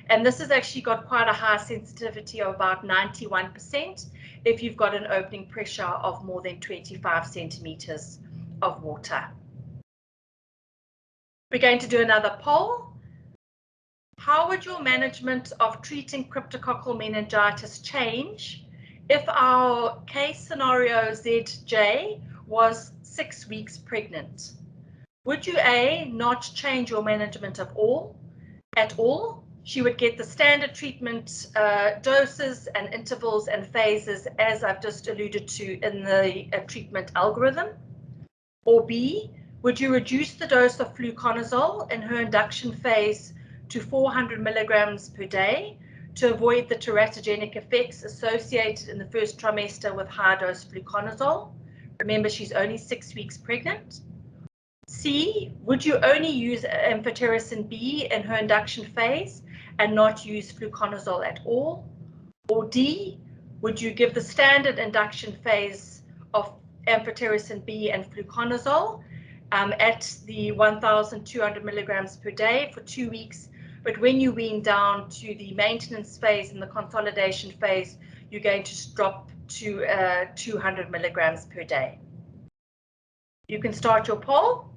And this has actually got quite a high sensitivity of about 91% if you've got an opening pressure of more than 25 centimeters of water. We're going to do another poll. How would your management of treating cryptococcal meningitis change if our case scenario ZJ was 6 weeks pregnant? Would you A, not change your management at all? She would get the standard treatment doses and intervals and phases as I've just alluded to in the treatment algorithm. Or B, Would you reduce the dose of fluconazole in her induction phase to 400 milligrams per day to avoid the teratogenic effects associated in the first trimester with high-dose fluconazole? Remember, she's only 6 weeks pregnant. C, would you only use amphotericin B in her induction phase and not use fluconazole at all? Or D, would you give the standard induction phase of amphotericin B and fluconazole at the 1,200 milligrams per day for 2 weeks, but when you wean down to the maintenance phase and the consolidation phase, you're going to drop to 200 milligrams per day? You can start your poll.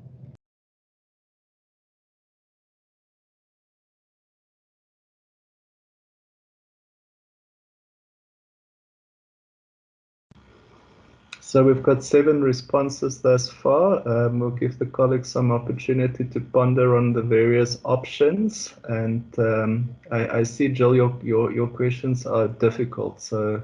So we've got 7 responses thus far. We'll give the colleagues some opportunity to ponder on the various options. And I see, Jill, your questions are difficult, so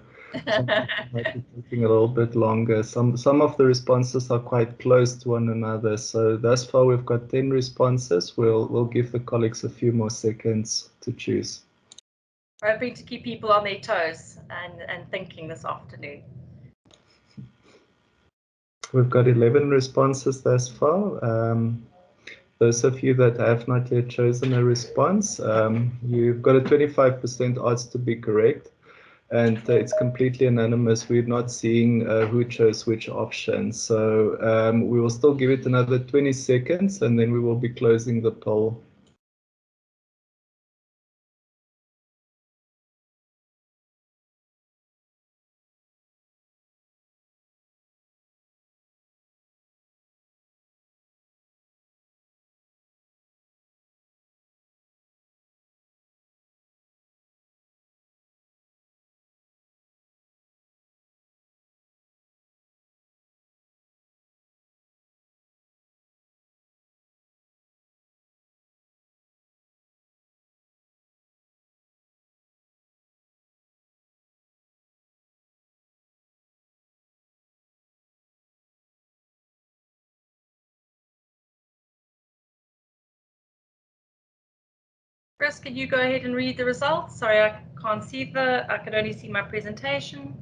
might be taking a little bit longer. Some of the responses are quite close to one another. So thus far we've got 10 responses. We'll give the colleagues a few more seconds to choose. We're hoping to keep people on their toes and thinking this afternoon. We've got 11 responses thus far. Those of you that have not yet chosen a response, you've got a 25% odds to be correct, and it's completely anonymous. We're not seeing who chose which option. So we will still give it another 20 seconds, and then we will be closing the poll. Chris, can you go ahead and read the results? Sorry, I can't see I can only see my presentation.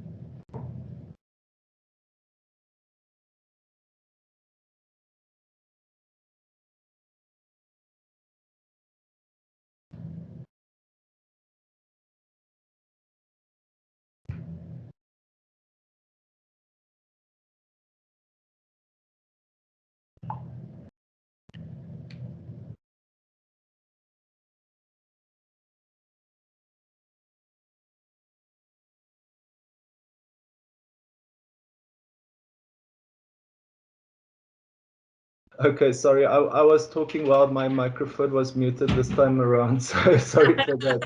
Okay, sorry, I was talking while my microphone was muted this time around, so sorry for that.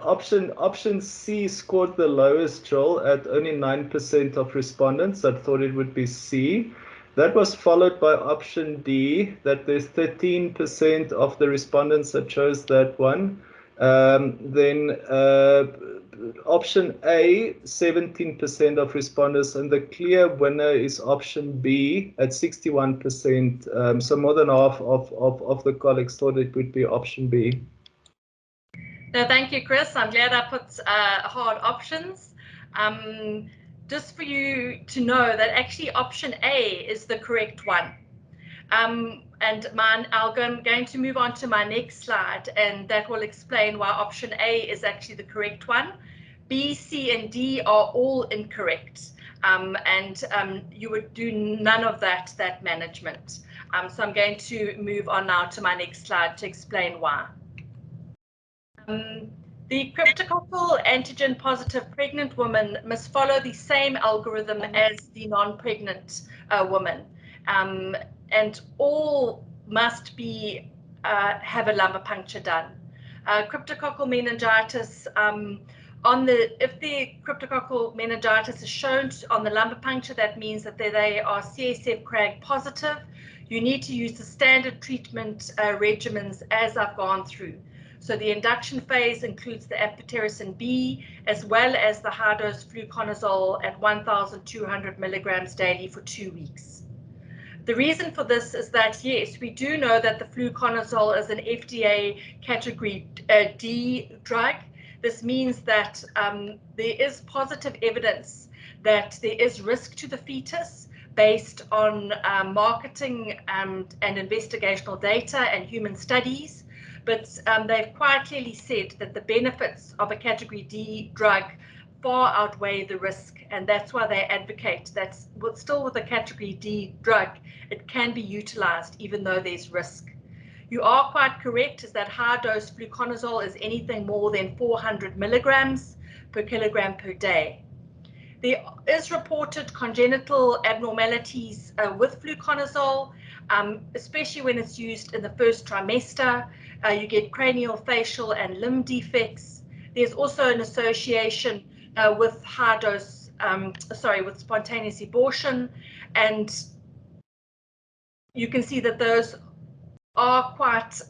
Option C scored the lowest, Joel, at only 9% of respondents that thought it would be C. That was followed by option D, that there's 13% of the respondents that chose that one. Then option A, 17% of respondents, and the clear winner is option B at 61%. So more than half of the colleagues thought it would be option B. No, thank you, Chris. I'm glad I put hard options. Just for you to know that actually option A is the correct one. And I'm going to move on to my next slide, and that will explain why option A is actually the correct one. B, C, and D are all incorrect, and you would do none of that management. So I'm going to move on now to my next slide to explain why. The cryptococcal antigen positive pregnant woman must follow the same algorithm as the non-pregnant woman, and all must be have a lumbar puncture done. Cryptococcal meningitis, if the cryptococcal meningitis is shown on the lumbar puncture, that means that they are CSF CRAG positive. You need to use the standard treatment regimens as I've gone through. So the induction phase includes the Amphotericin B as well as the high-dose fluconazole at 1,200 milligrams daily for 2 weeks. The reason for this is that, yes, we do know that the fluconazole is an FDA category D drug. This means that there is positive evidence that there is risk to the fetus based on marketing and investigational data and human studies. But they've quite clearly said that the benefits of a category D drug far outweigh the risk, and that's why they advocate that still with a category D drug, it can be utilized even though there's risk. You are quite correct, is that high dose fluconazole is anything more than 400 milligrams per kilogram per day. There is reported congenital abnormalities with fluconazole, especially when it's used in the first trimester. You get cranial, facial, and limb defects. There's also an association with high dose, with spontaneous abortion, and you can see that those are quite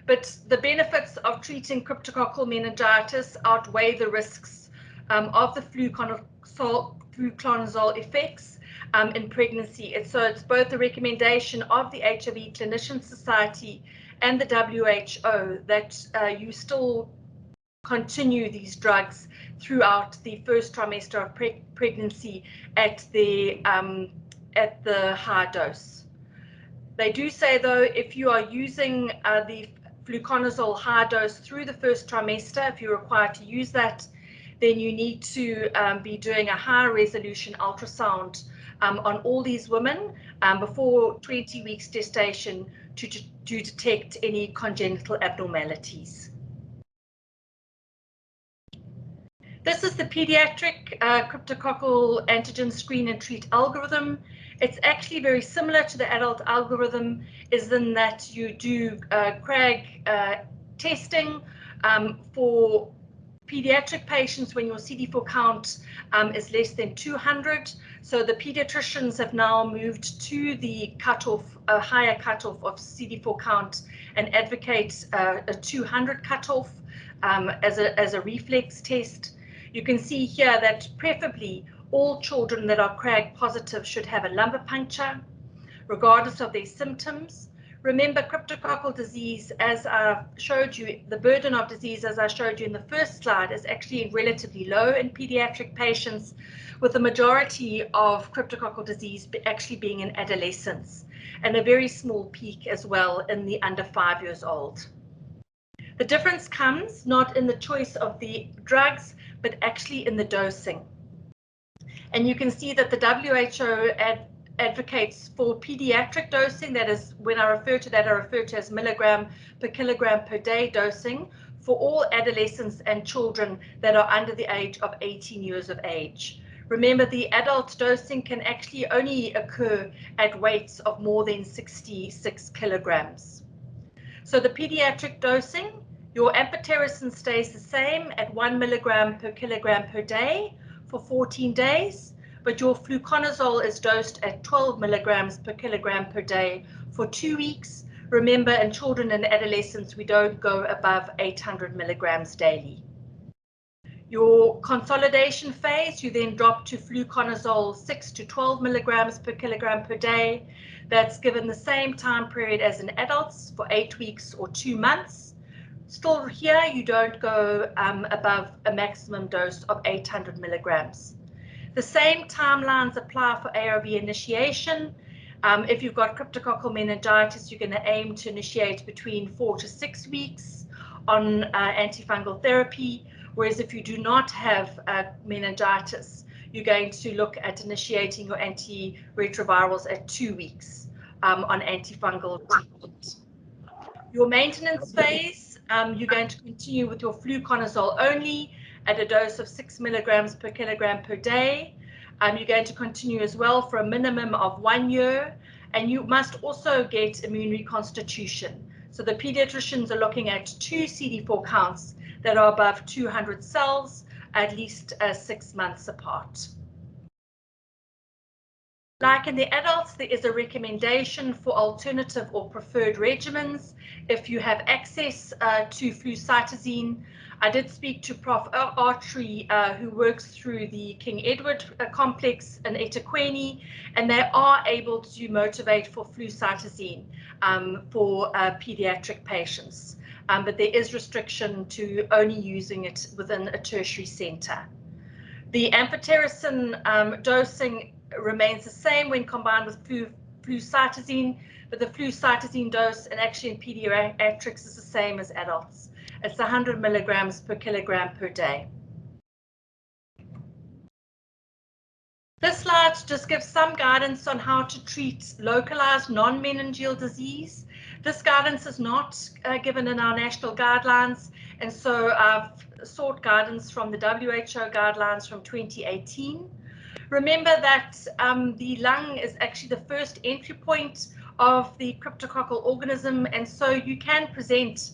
but the benefits of treating cryptococcal meningitis outweigh the risks of the fluconazole effects in pregnancy. So it's both the recommendation of the HIV Clinician Society and the WHO that you still continue these drugs throughout the first trimester of pregnancy at the high dose. They do say, though, if you are using the fluconazole high dose through the first trimester, if you're required to use that, then you need to be doing a high resolution ultrasound on all these women before 20 weeks gestation to detect any congenital abnormalities. This is the pediatric cryptococcal antigen screen and treat algorithm. It's actually very similar to the adult algorithm, is in that you do CRAG testing for pediatric patients when your CD4 count is less than 200. So the pediatricians have now moved to the cutoff, a higher cutoff of CD4 count, and advocate a 200 cutoff as a reflex test. You can see here that preferably all children that are CRAG positive should have a lumbar puncture, regardless of their symptoms. Remember, cryptococcal disease, as I showed you, the burden of disease, as I showed you in the first slide, is actually relatively low in pediatric patients, with the majority of cryptococcal disease actually being in adolescence, and a very small peak as well in the under 5 years old. The difference comes not in the choice of the drugs, but actually in the dosing. And you can see that the WHO advocates for pediatric dosing. That is, when I refer to that, I refer to as milligram per kilogram per day dosing for all adolescents and children that are under the age of 18 years of age. Remember, the adult dosing can actually only occur at weights of more than 66 kilograms. So the pediatric dosing, your amphotericin stays the same at 1 milligram per kilogram per day for 14 days, but your fluconazole is dosed at 12 milligrams per kilogram per day for 2 weeks. Remember, in children and adolescents, we don't go above 800 milligrams daily. Your consolidation phase, you then drop to fluconazole 6 to 12 milligrams per kilogram per day. That's given the same time period as in adults for 8 weeks or 2 months. Still here, you don't go above a maximum dose of 800 milligrams. The same timelines apply for ARV initiation. If you've got cryptococcal meningitis, you're going to aim to initiate between 4 to 6 weeks on antifungal therapy, whereas if you do not have meningitis, you're going to look at initiating your antiretrovirals at 2 weeks on antifungal treatment. Your maintenance phase, you're going to continue with your fluconazole only at a dose of 6 milligrams per kilogram per day. You're going to continue as well for a minimum of 1 year, and you must also get immune reconstitution. So the pediatricians are looking at 2 CD4 counts that are above 200 cells, at least 6 months apart. Like in the adults, there is a recommendation for alternative or preferred regimens if you have access to flucytosine. I did speak to Prof. Archery, who works through the King Edward complex in eThekwini, and they are able to motivate for flucytosine for pediatric patients. But there is restriction to only using it within a tertiary center. The amphotericin dosing remains the same when combined with flucytosine, but the flucytosine dose and actually in pediatrics is the same as adults. It's 100 milligrams per kilogram per day. This slide just gives some guidance on how to treat localized non-meningeal disease. This guidance is not given in our national guidelines, and so I've sought guidance from the WHO guidelines from 2018. Remember that the lung is actually the first entry point of the cryptococcal organism, and so you can present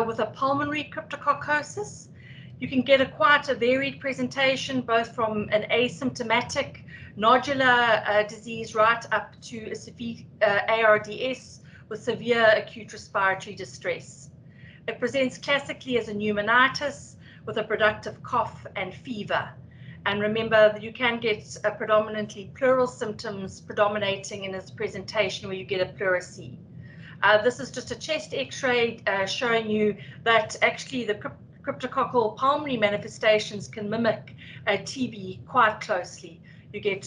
with a pulmonary cryptococcosis. You can get quite a varied presentation, both from an asymptomatic nodular disease right up to a severe ARDS with severe acute respiratory distress. It presents classically as a pneumonitis with a productive cough and fever. And remember that you can get predominantly pleural symptoms predominating in this presentation where you get a pleurisy. This is just a chest x-ray showing you that actually the cryptococcal pulmonary manifestations can mimic TB quite closely. You get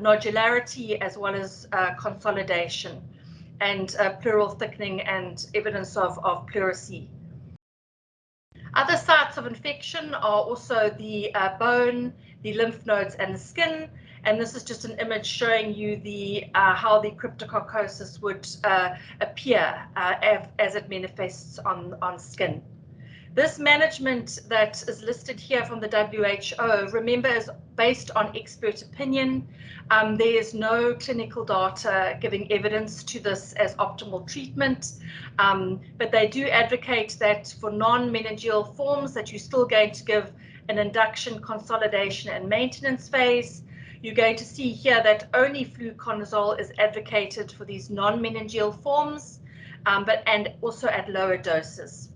nodularity as well as consolidation and pleural thickening and evidence of pleurisy. Other sites of infection are also the bone, the lymph nodes, and the skin. And this is just an image showing you the how the cryptococcosis would appear as it manifests on skin. This management that is listed here from the WHO, remember, is based on expert opinion. There is no clinical data giving evidence to this as optimal treatment, but they do advocate that for non-meningeal forms that you're still going to give an induction, consolidation, and maintenance phase. You're going to see here that only fluconazole is advocated for these non-meningeal forms, and also at lower doses.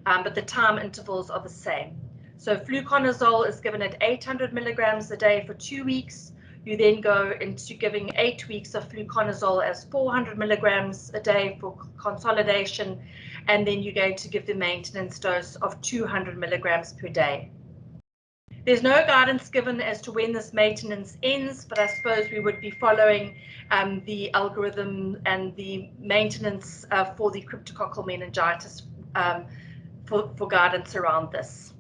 But the time intervals are the same. So fluconazole is given at 800 milligrams a day for 2 weeks. You then go into giving 8 weeks of fluconazole as 400 milligrams a day for consolidation, and then you're going to give the maintenance dose of 200 milligrams per day. There's no guidance given as to when this maintenance ends, but I suppose we would be following the algorithm and the maintenance for the cryptococcal meningitis for guidance around this.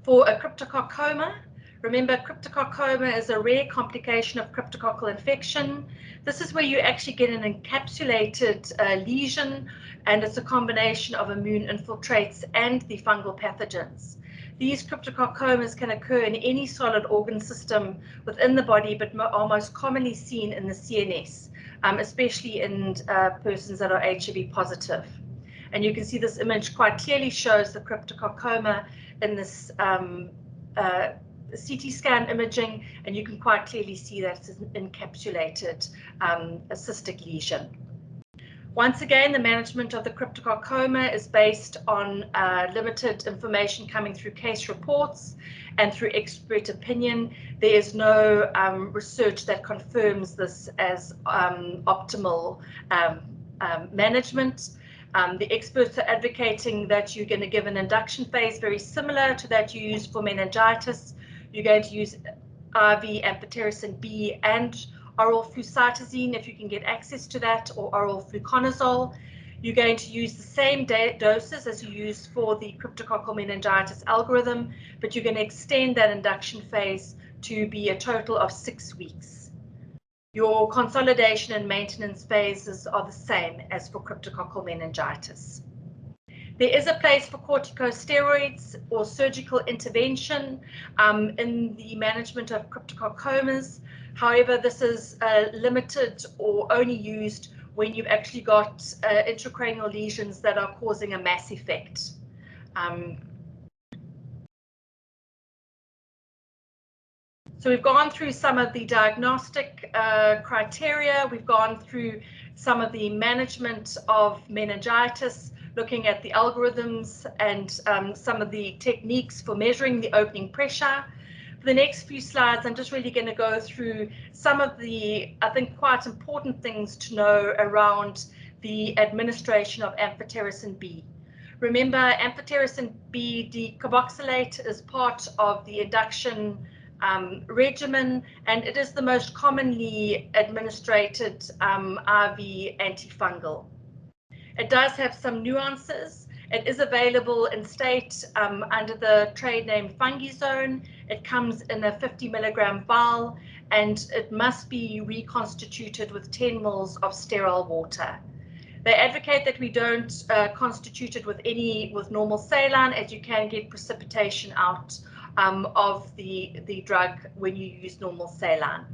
For a cryptococcoma, remember cryptococcoma is a rare complication of cryptococcal infection. This is where you actually get an encapsulated lesion, and it's a combination of immune infiltrates and the fungal pathogens. These cryptococcomas can occur in any solid organ system within the body, but are most commonly seen in the CNS, especially in persons that are HIV positive. And you can see this image quite clearly shows the cryptococcoma in this CT scan imaging, and you can quite clearly see that it's an encapsulated cystic lesion. Once again, the management of the cryptococcoma is based on limited information coming through case reports and through expert opinion. There is no research that confirms this as optimal management. The experts are advocating that you're going to give an induction phase very similar to that you use for meningitis. You're going to use IV Amphotericin B and oral flucytosine if you can get access to that, or oral fluconazole. You're going to use the same doses as you use for the cryptococcal meningitis algorithm, but you're going to extend that induction phase to be a total of 6 weeks. Your consolidation and maintenance phases are the same as for cryptococcal meningitis. There is a place for corticosteroids or surgical intervention in the management of cryptococcomas. However, this is limited or only used when you've actually got intracranial lesions that are causing a mass effect. So we've gone through some of the diagnostic criteria, we've gone through some of the management of meningitis, looking at the algorithms and some of the techniques for measuring the opening pressure. For the next few slides, I'm just really going to go through some of the, I think, quite important things to know around the administration of Amphotericin B. Remember, Amphotericin B decarboxylate is part of the induction regimen, and it is the most commonly administered IV antifungal. It does have some nuances. It is available in state under the trade name Fungizone. It comes in a 50 milligram vial, and it must be reconstituted with 10 mils of sterile water. They advocate that we don't constitute it with normal saline, as you can get precipitation out of the drug when you use normal saline.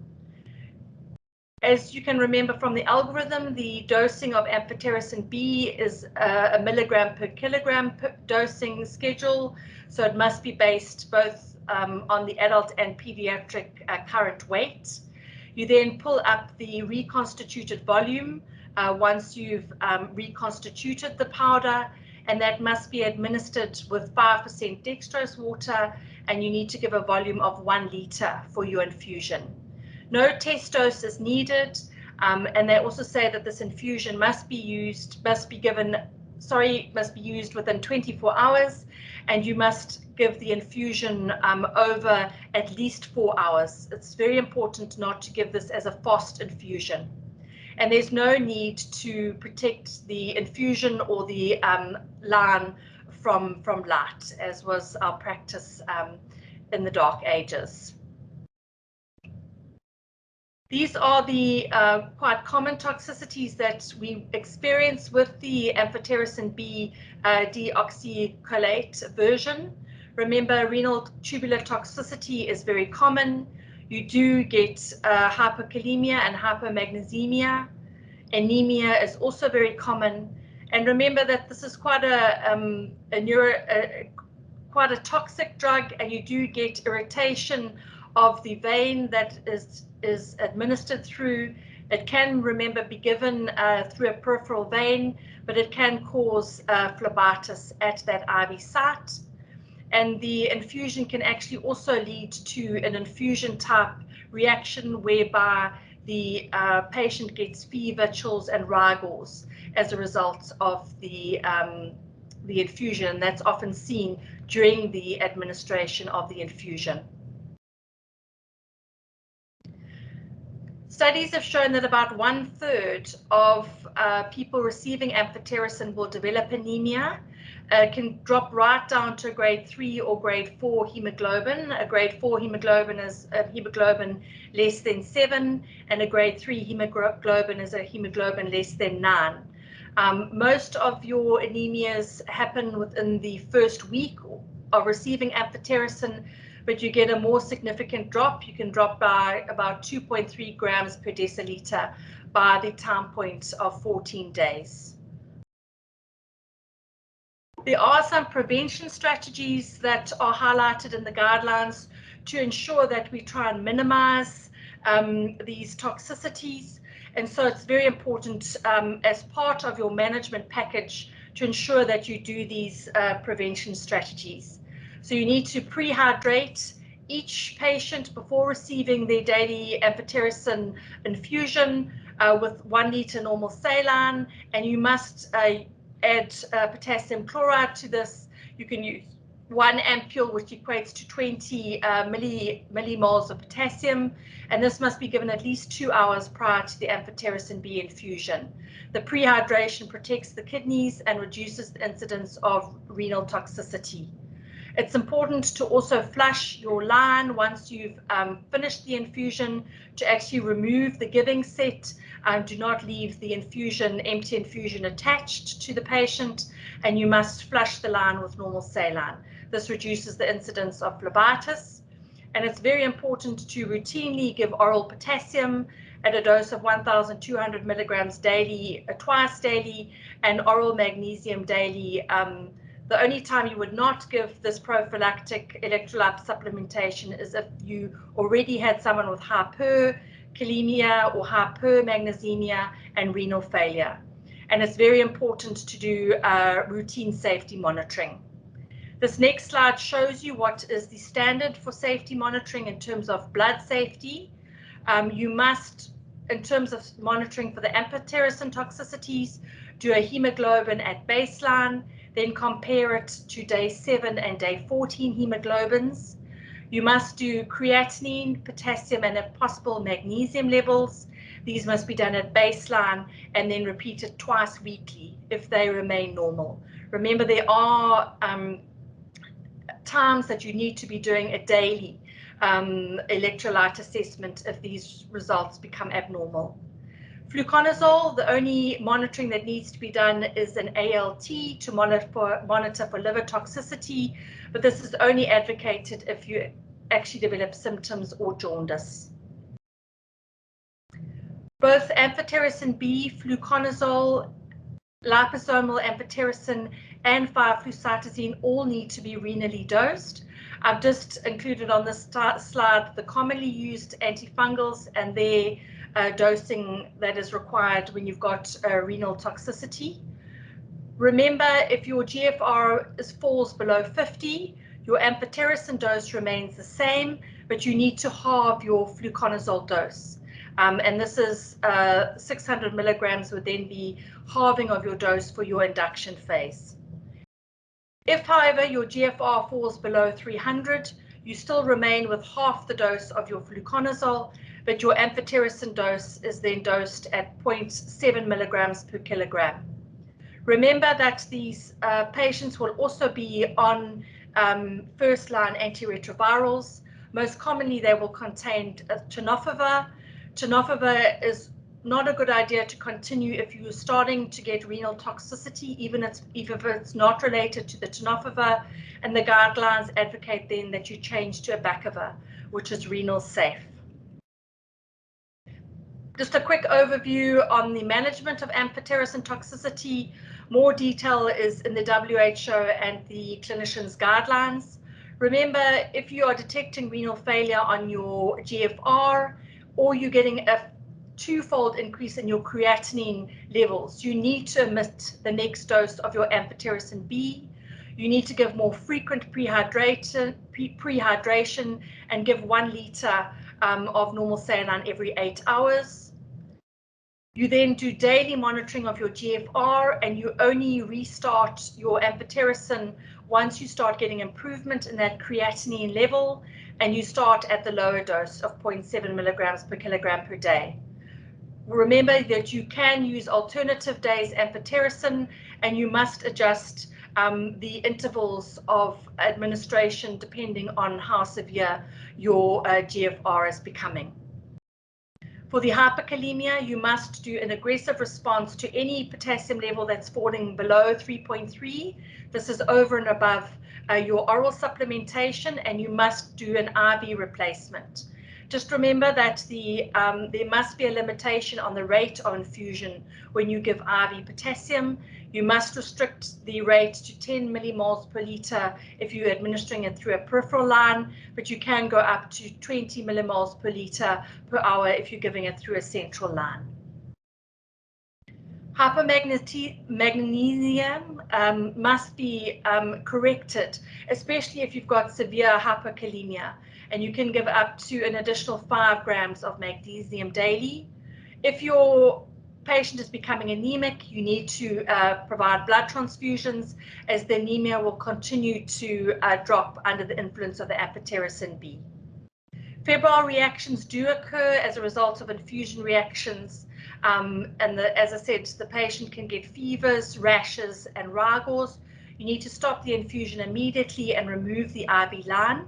As you can remember from the algorithm, the dosing of Amphotericin B is a milligram per kilogram dosing schedule, so it must be based both on the adult and pediatric current weight. You then pull up the reconstituted volume once you've reconstituted the powder, and that must be administered with 5% dextrose water, and you need to give a volume of 1 liter for your infusion. No test dose is needed, and they also say that this infusion must be used within 24 hours, and you must give the infusion over at least 4 hours. It's very important not to give this as a fast infusion. And there's no need to protect the infusion or the line from light, as was our practice in the dark ages. These are the quite common toxicities that we experience with the Amphotericin B deoxycholate version. Remember, renal tubular toxicity is very common. You do get hyperkalemia and hypomagnesemia. Anemia is also very common. And remember that this is quite a toxic drug, and you do get irritation of the vein that is administered through. It can, remember, be given through a peripheral vein, but it can cause phlebitis at that IV site. And the infusion can actually also lead to an infusion type reaction whereby the patient gets fever, chills, and rigors as a result of the infusion. That's often seen during the administration of the infusion. Studies have shown that about 1/3 of people receiving amphotericin will develop anemia. Can drop right down to a grade 3 or grade 4 hemoglobin. A grade 4 hemoglobin is a hemoglobin less than 7, and a grade 3 hemoglobin is a hemoglobin less than 9. Most of your anemias happen within the first week of receiving amphotericin, but you get a more significant drop. You can drop by about 2.3 grams per deciliter by the time point of 14 days. There are some prevention strategies that are highlighted in the guidelines to ensure that we try and minimize these toxicities. And so it's very important as part of your management package to ensure that you do these prevention strategies. So you need to pre-hydrate each patient before receiving their daily amphotericin infusion with 1 liter normal saline, and you must add potassium chloride to this. You can use 1 ampule, which equates to 20 millimoles of potassium, and this must be given at least 2 hours prior to the Amphotericin B infusion. The prehydration protects the kidneys and reduces the incidence of renal toxicity. It's important to also flush your line once you've finished the infusion, to actually remove the giving set. Do not leave the empty infusion attached to the patient, and you must flush the line with normal saline. This reduces the incidence of phlebitis, and it's very important to routinely give oral potassium at a dose of 1,200 milligrams daily, twice daily, and oral magnesium daily The only time you would not give this prophylactic electrolyte supplementation is if you already had someone with hyperkalemia or hypermagnesemia and renal failure. And it's very important to do routine safety monitoring. This next slide shows you what is the standard for safety monitoring in terms of blood safety. You must, in terms of monitoring for the amphotericin toxicities, do a hemoglobin at baseline, then compare it to day 7 and day 14 hemoglobins. You must do creatinine, potassium, and if possible magnesium levels. These must be done at baseline and then repeated twice weekly if they remain normal. Remember, there are times that you need to be doing a daily electrolyte assessment if these results become abnormal. Fluconazole, the only monitoring that needs to be done is an ALT to monitor for liver toxicity, but this is only advocated if you actually develop symptoms or jaundice. Both amphotericin B, fluconazole, liposomal amphotericin, and 5-flucytosine all need to be renally dosed. I've just included on this slide the commonly used antifungals and their dosing that is required when you've got renal toxicity. Remember, if your GFR falls below 50, your amphotericin dose remains the same, but you need to halve your fluconazole dose. And this is 600 milligrams would then be halving of your dose for your induction phase. If, however, your GFR falls below 300, you still remain with half the dose of your fluconazole, but your amphotericin dose is then dosed at 0.7 milligrams per kilogram. Remember that these patients will also be on first-line antiretrovirals. Most commonly, they will contain tenofovir. Tenofovir is not a good idea to continue if you're starting to get renal toxicity, even if it's not related to the tenofovir, and the guidelines advocate then that you change to abacavir, which is renal safe. Just a quick overview on the management of amphotericin toxicity. More detail is in the WHO and the clinicians' guidelines. Remember, if you are detecting renal failure on your GFR, or you're getting a twofold increase in your creatinine levels, you need to omit the next dose of your amphotericin B. You need to give more frequent prehydration and give 1 liter of normal saline every 8 hours. You then do daily monitoring of your GFR, and you only restart your amphotericin once you start getting improvement in that creatinine level, and you start at the lower dose of 0.7 milligrams per kilogram per day. Remember that you can use alternative days amphotericin, and you must adjust the intervals of administration depending on how severe your GFR is becoming. For the hyperkalemia, you must do an aggressive response to any potassium level that's falling below 3.3. This is over and above your oral supplementation, and you must do an IV replacement. Just remember that there must be a limitation on the rate of infusion when you give IV potassium. You must restrict the rate to 10 millimoles per liter if you're administering it through a peripheral line, but you can go up to 20 millimoles per liter per hour if you're giving it through a central line. Hypermagnesium must be corrected, especially if you've got severe hyperkalemia, and you can give up to an additional 5 grams of magnesium daily. If your patient is becoming anemic, you need to provide blood transfusions, as the anemia will continue to drop under the influence of the amphotericin B. Febrile reactions do occur as a result of infusion reactions, as I said, the patient can get fevers, rashes, and rigors. You need to stop the infusion immediately and remove the IV line.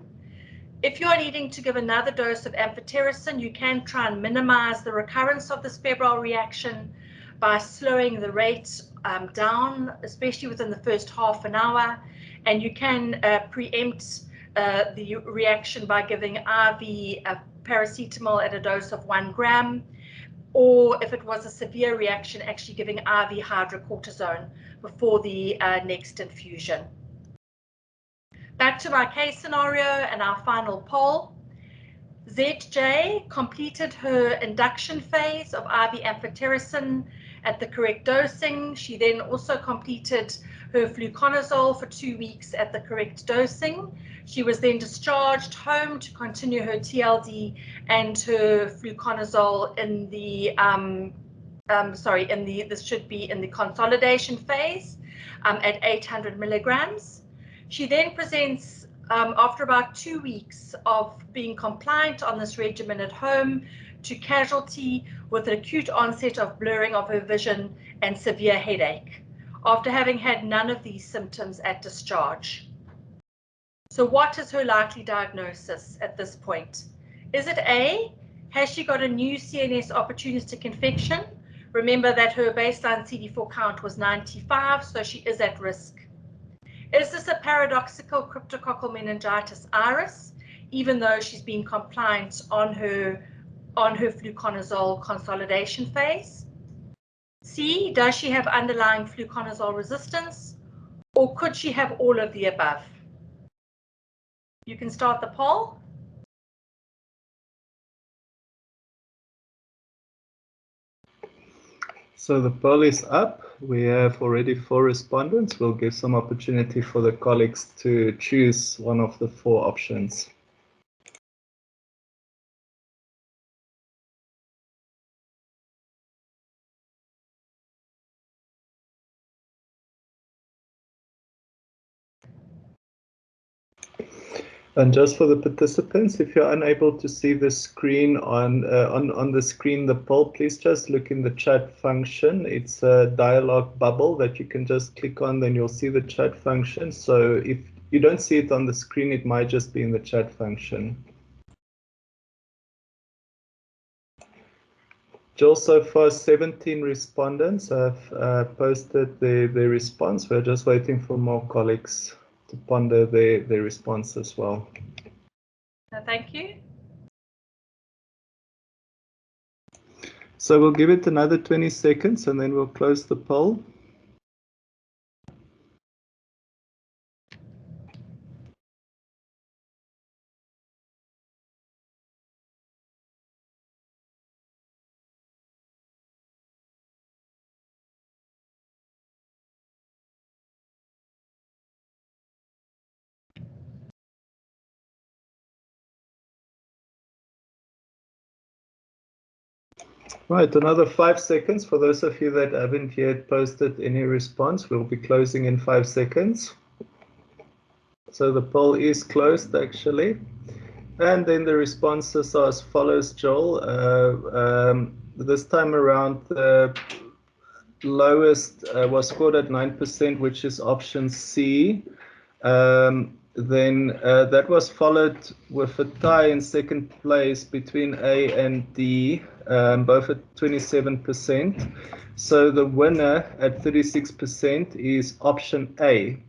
If you are needing to give another dose of amphotericin, you can try and minimize the recurrence of this febrile reaction by slowing the rate down, especially within the first half an hour, and you can preempt the reaction by giving IV paracetamol at a dose of 1 gram, or if it was a severe reaction, actually giving IV hydrocortisone before the next infusion. Back to my case scenario and our final poll. ZJ completed her induction phase of IV amphotericin at the correct dosing. She then also completed her fluconazole for 2 weeks at the correct dosing. She was then discharged home to continue her TLD and her fluconazole in the this should be in the consolidation phase at 800 milligrams. She then presents after about 2 weeks of being compliant on this regimen at home to casualty with an acute onset of blurring of her vision and severe headache after having had none of these symptoms at discharge. So what is her likely diagnosis at this point? Is it A, has she got a new CNS opportunistic infection? Remember that her baseline CD4 count was 95, so she is at risk. Is this a paradoxical cryptococcal meningitis iris, even though she's been compliant on her fluconazole consolidation phase? C, does she have underlying fluconazole resistance, or could she have all of the above? You can start the poll. So the poll is up. We have already 4 respondents. We'll give some opportunity for the colleagues to choose one of the 4 options. And just for the participants, if you're unable to see the screen on the screen, the poll, please just look in the chat function. It's a dialog bubble that you can just click on, then you'll see the chat function. So if you don't see it on the screen, it might just be in the chat function. Jill, so far 17 respondents have posted their response. We're just waiting for more colleagues to ponder their response as well. Thank you. So we'll give it another 20 seconds and then we'll close the poll. Right, another 5 seconds. For those of you that haven't yet posted any response, we'll be closing in 5 seconds. So the poll is closed actually. And then the responses are as follows, Joel. This time around, the lowest was scored at 9%, which is option C. Then that was followed with a tie in second place between A and D, both at 27%. So the winner at 36% is option A.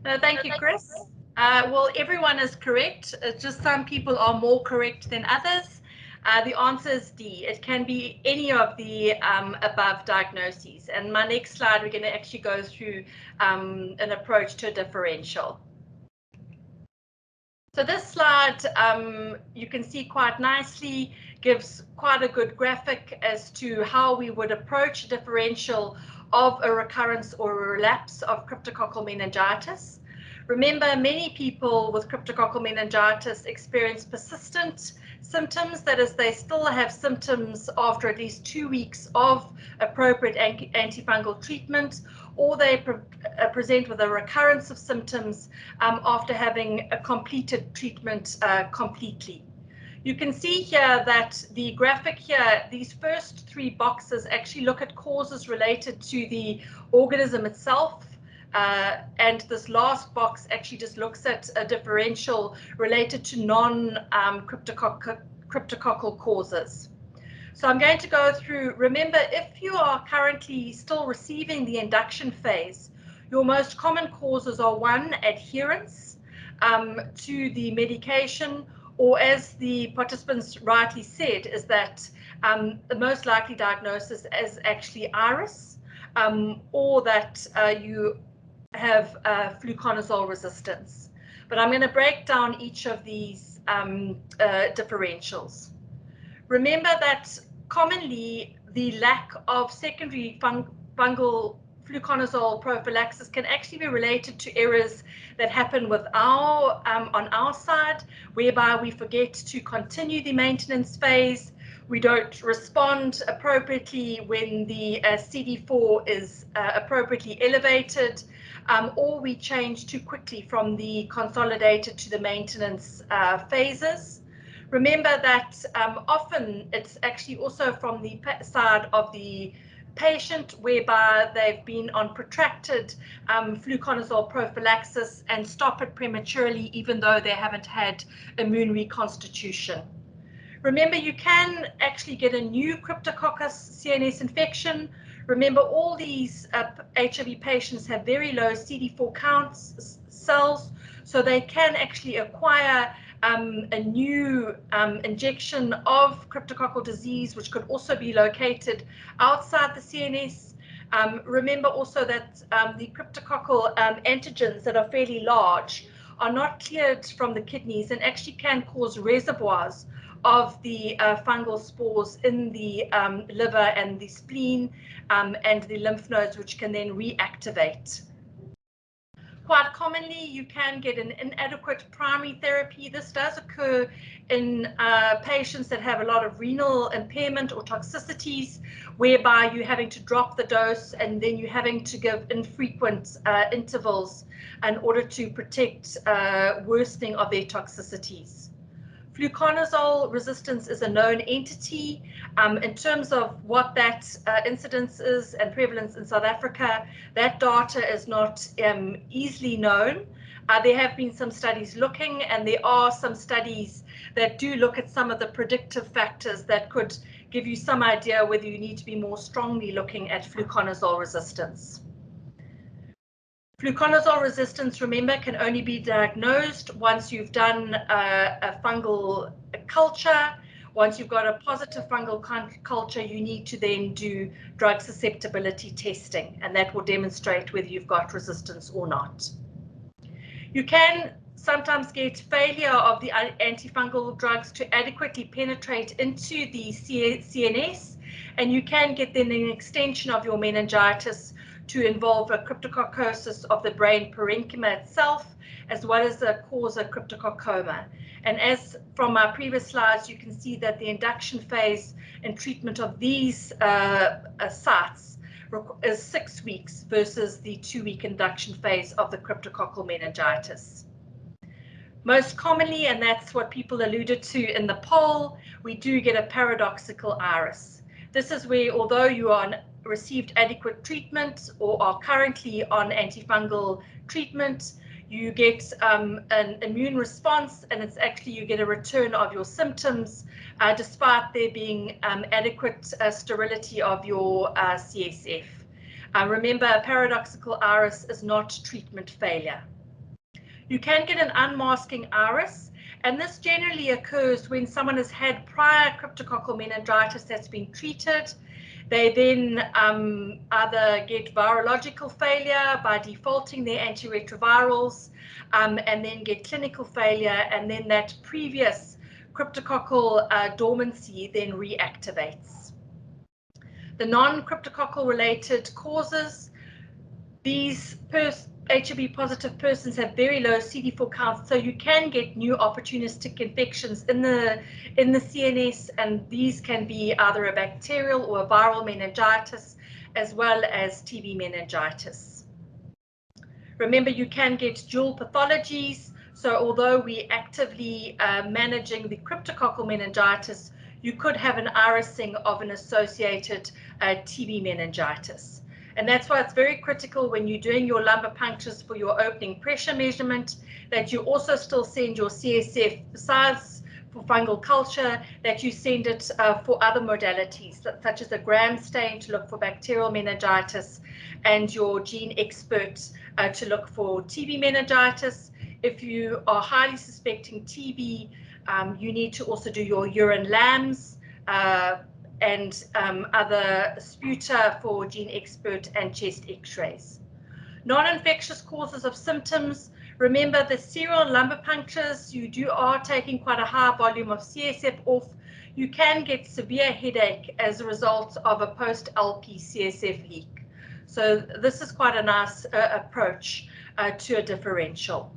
Thank you, Chris. Well, everyone is correct. It's just some people are more correct than others. The answer is D. It can be any of the above diagnoses. And my next slide, we're going to actually go through an approach to a differential. So this slide, you can see quite nicely, gives quite a good graphic as to how we would approach a differential of a recurrence or a relapse of cryptococcal meningitis. Remember, many people with cryptococcal meningitis experience persistent symptoms, that is, they still have symptoms after at least 2 weeks of appropriate antifungal treatment, or they present with a recurrence of symptoms after having completed treatment completely. You can see here that the graphic here, these first 3 boxes actually look at causes related to the organism itself. And this last box actually just looks at a differential related to non-cryptococcal causes. So I'm going to go through, remember, if you are currently still receiving the induction phase, your most common causes are 1, adherence to the medication, or as the participants rightly said, is that the most likely diagnosis is actually iris, or that you have fluconazole resistance. But I'm going to break down each of these differentials. Remember that commonly the lack of secondary fungal fluconazole prophylaxis can actually be related to errors that happen with on our side, whereby we forget to continue the maintenance phase. We don't respond appropriately when the CD4 is appropriately elevated, or we change too quickly from the consolidated to the maintenance phases. Remember that often it's actually also from the side of the patient, whereby they've been on protracted fluconazole prophylaxis and stop it prematurely even though they haven't had immune reconstitution. Remember, you can actually get a new Cryptococcus CNS infection. Remember, all these HIV patients have very low CD4 counts cells, so they can actually acquire a new injection of cryptococcal disease, which could also be located outside the CNS. Remember also that the cryptococcal antigens that are fairly large are not cleared from the kidneys and actually can cause reservoirs of the fungal spores in the liver and the spleen and the lymph nodes, which can then reactivate. Quite commonly, you can get an inadequate primary therapy. This does occur in patients that have a lot of renal impairment or toxicities, whereby you're having to drop the dose and then you're having to give infrequent intervals in order to protect worsening of their toxicities. Fluconazole resistance is a known entity. In terms of what that incidence is and prevalence in South Africa, that data is not easily known. There have been some studies looking, and there are some studies that do look at some of the predictive factors that could give you some idea whether you need to be more strongly looking at fluconazole resistance. Fluconazole resistance, remember, can only be diagnosed once you've done a fungal culture. Once you've got a positive fungal culture, you need to then do drug susceptibility testing, and that will demonstrate whether you've got resistance or not. You can sometimes get failure of the antifungal drugs to adequately penetrate into the CNS, and you can get then an extension of your meningitis to involve a cryptococcosis of the brain parenchyma itself, as well as a cause of cryptococcoma. And as from our previous slides, you can see that the induction phase and treatment of these sites is 6 weeks versus the 2-week induction phase of the cryptococcal meningitis. Most commonly, and that's what people alluded to in the poll, we do get a paradoxical iris. This is where, although you are received adequate treatment or are currently on antifungal treatment, you get an immune response, and it's actually you get a return of your symptoms despite there being adequate sterility of your CSF. Remember, a paradoxical iris is not treatment failure. You can get an unmasking iris, and this generally occurs when someone has had prior cryptococcal meningitis that's been treated. They then either get virological failure by defaulting their antiretrovirals, and then get clinical failure, and then that previous cryptococcal dormancy then reactivates. The non-cryptococcal related causes, these HIV positive persons have very low CD4 counts, so you can get new opportunistic infections in the CNS, and these can be either a bacterial or a viral meningitis, as well as TB meningitis. Remember, you can get dual pathologies, so although we're actively managing the cryptococcal meningitis, you could have an irising of an associated TB meningitis. And that's why it's very critical when you're doing your lumbar punctures for your opening pressure measurement that you also still send your CSF, besides for fungal culture, that you send it for other modalities, such as a gram stain to look for bacterial meningitis and your gene expert to look for TB meningitis. If you are highly suspecting TB, you need to also do your urine LAMs and other sputa for gene expert and chest x-rays. Non-infectious causes of symptoms. Remember the serial lumbar punctures, you are taking quite a high volume of CSF off. You can get severe headache as a result of a post-LP CSF leak. So this is quite a nice approach to a differential.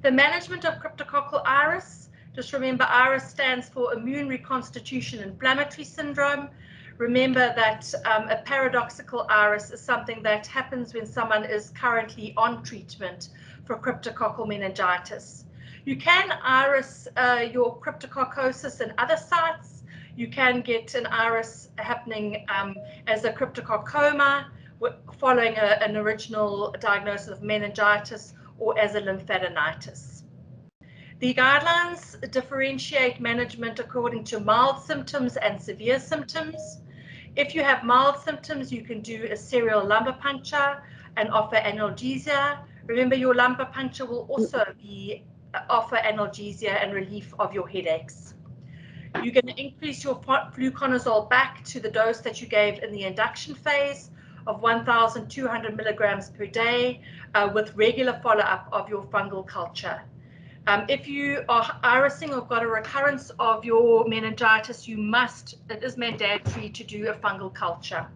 The management of cryptococcal iris. Just remember iris stands for immune reconstitution inflammatory syndrome. Remember that a paradoxical iris is something that happens when someone is currently on treatment for cryptococcal meningitis. You can iris your cryptococcosis in other sites. You can get an iris happening as a cryptococcoma following an original diagnosis of meningitis or as a lymphadenitis. The guidelines differentiate management according to mild symptoms and severe symptoms. If you have mild symptoms, you can do a serial lumbar puncture and offer analgesia. Remember, your lumbar puncture will also offer analgesia and relief of your headaches. You're going to increase your fluconazole back to the dose that you gave in the induction phase of 1,200 milligrams per day with regular follow-up of your fungal culture. If you are irising or got a recurrence of your meningitis, it is mandatory to do a fungal culture.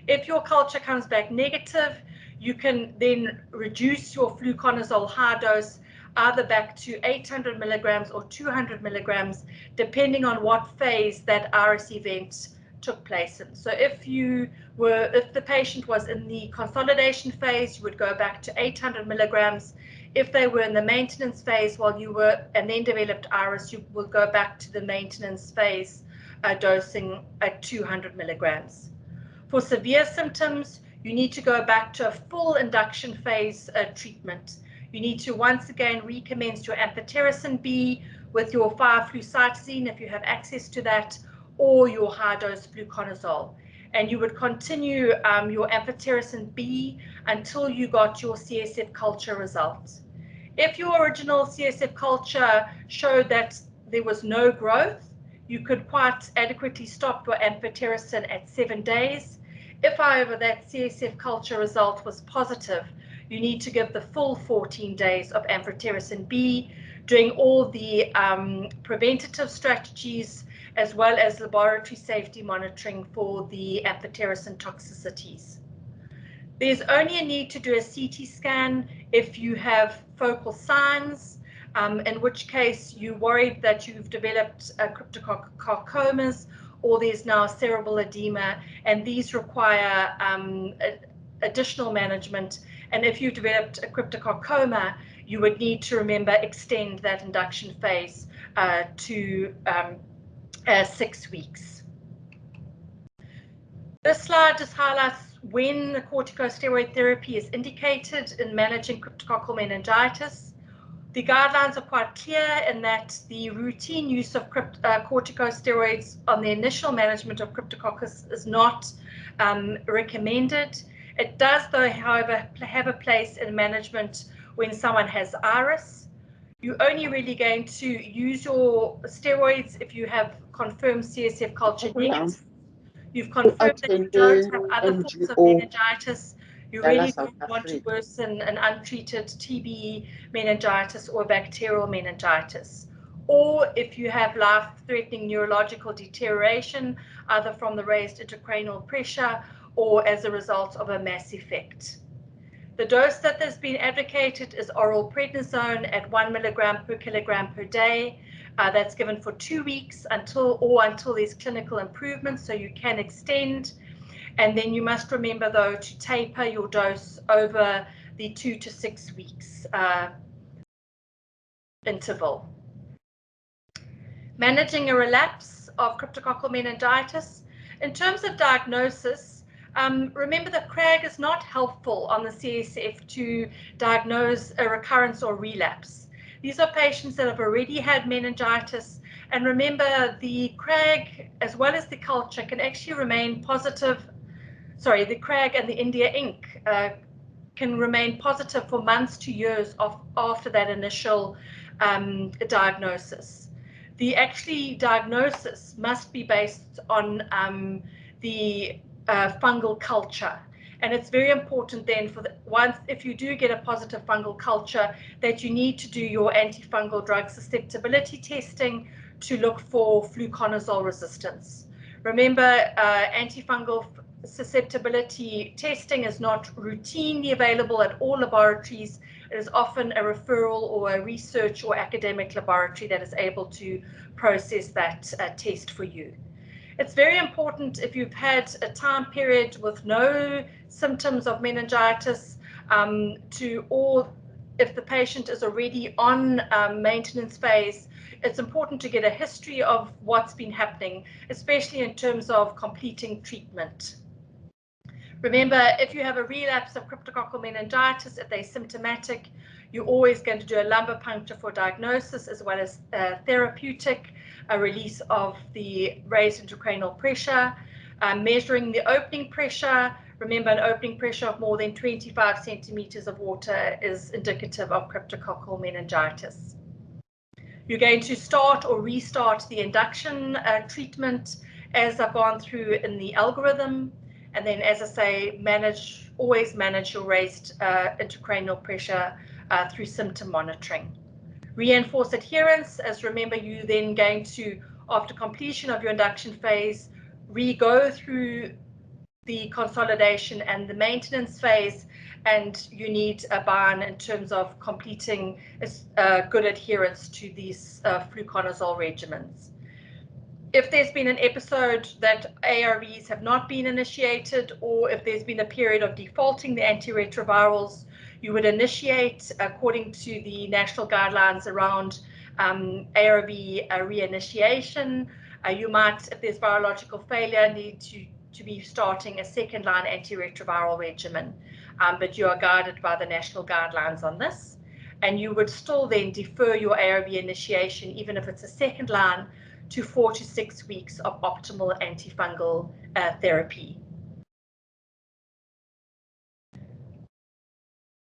If your culture comes back negative, you can then reduce your fluconazole high dose either back to 800 milligrams or 200 milligrams, depending on what phase that iris event took place in. So if the patient was in the consolidation phase, you would go back to 800 milligrams. If they were in the maintenance phase and then developed iris, you will go back to the maintenance phase dosing at 200 milligrams. For severe symptoms, you need to go back to a full induction phase treatment. You need to once again recommence your Amphotericin B with your 5-flucytosine if you have access to that, or your high-dose fluconazole. And you would continue your Amphotericin B until you got your CSF culture results. If your original CSF culture showed that there was no growth, you could quite adequately stop your amphotericin at 7 days. If, however, that CSF culture result was positive, you need to give the full 14 days of Amphotericin B, doing all the preventative strategies as well as laboratory safety monitoring for the amphotericin toxicities. There's only a need to do a CT scan if you have focal signs, in which case you're worried that you've developed cryptococcomas or there's now cerebral edema, and these require additional management. And if you developed a cryptococcoma, you would need to extend that induction phase to 6 weeks. This slide just highlights when the corticosteroid therapy is indicated in managing cryptococcal meningitis. The guidelines are quite clear in that the routine use of corticosteroids on the initial management of cryptococcus is not recommended. It does, though, however, have a place in management when someone has iris. You're only really going to use your steroids if you have confirmed CSF culture negative. You've confirmed that you don't have other forms of meningitis. You really don't want to worsen an untreated TB meningitis or bacterial meningitis. Or if you have life-threatening neurological deterioration, either from the raised intracranial pressure or as a result of a mass effect. The dose that has been advocated is oral prednisone at 1 milligram per kilogram per day. That's given for 2 weeks until there's clinical improvement, so you can extend. And then you must remember, though, to taper your dose over the 2 to 6 weeks interval. Managing a relapse of cryptococcal meningitis. In terms of diagnosis, remember that CRAG is not helpful on the CSF to diagnose a recurrence or relapse. These are patients that have already had meningitis, and remember the CRAG as well as the culture can actually remain positive. Sorry, the CRAG and the India ink can remain positive for months to years after that initial diagnosis. The diagnosis must be based on the fungal culture. And it's very important then if you do get a positive fungal culture, that you need to do your antifungal drug susceptibility testing to look for fluconazole resistance. Remember, antifungal susceptibility testing is not routinely available at all laboratories. It is often a referral or a research or academic laboratory that is able to process that test for you. It's very important if you've had a time period with no symptoms of meningitis or if the patient is already on maintenance phase, it's important to get a history of what's been happening, especially in terms of completing treatment. Remember, if you have a relapse of cryptococcal meningitis, if they're symptomatic, you're always going to do a lumbar puncture for diagnosis as well as therapeutic, a release of the raised intracranial pressure, measuring the opening pressure. Remember, an opening pressure of more than 25 centimeters of water is indicative of cryptococcal meningitis. You're going to start or restart the induction treatment as I've gone through in the algorithm. And then, as I say, always manage your raised intracranial pressure through symptom monitoring. Reinforce adherence, as remember, you then going to, after completion of your induction phase, re-go through the consolidation and the maintenance phase, and you need a buy-in in terms of completing good adherence to these fluconazole regimens. If there's been an episode that ARVs have not been initiated, or if there's been a period of defaulting the antiretrovirals, you would initiate according to the national guidelines around ARV reinitiation. You might, if there's virological failure, need to be starting a second-line antiretroviral regimen, but you are guided by the national guidelines on this. And you would still then defer your ARV initiation, even if it's a second line, to 4 to 6 weeks of optimal antifungal therapy.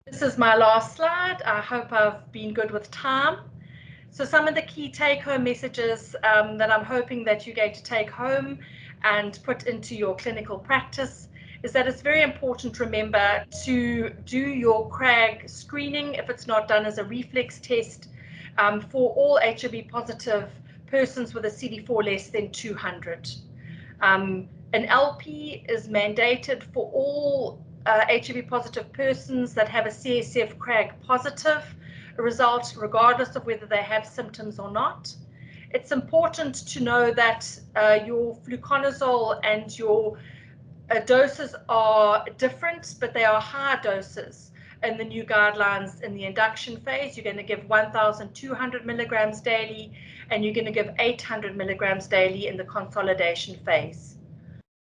This is my last slide. I hope I've been good with time. So some of the key take-home messages that I'm hoping that you're going to take home and put into your clinical practice is that it's very important, remember, to do your CRAG screening if it's not done as a reflex test for all HIV positive persons with a CD4 less than 200. An LP is mandated for all HIV positive persons that have a CSF CRAG positive result, regardless of whether they have symptoms or not. It's important to know that your fluconazole and your doses are different, but they are high doses. In the new guidelines in the induction phase, you're going to give 1,200 milligrams daily, and you're going to give 800 milligrams daily in the consolidation phase.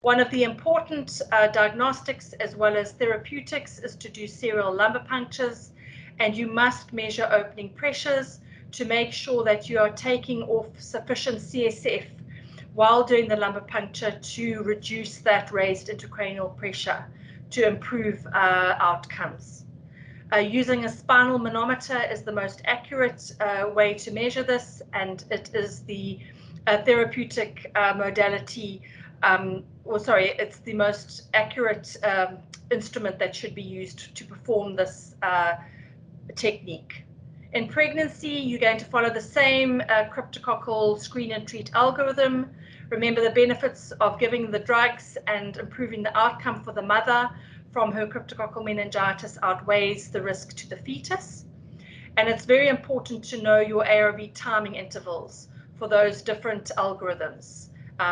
One of the important diagnostics as well as therapeutics is to do serial lumbar punctures, and you must measure opening pressures to make sure that you are taking off sufficient CSF while doing the lumbar puncture to reduce that raised intracranial pressure to improve outcomes. Using a spinal manometer is the most accurate way to measure this, and it is the therapeutic modality, it's the most accurate instrument that should be used to perform this technique. In pregnancy, you're going to follow the same cryptococcal screen and treat algorithm. Remember, the benefits of giving the drugs and improving the outcome for the mother from her cryptococcal meningitis outweighs the risk to the fetus. And it's very important to know your ARV timing intervals for those different algorithms.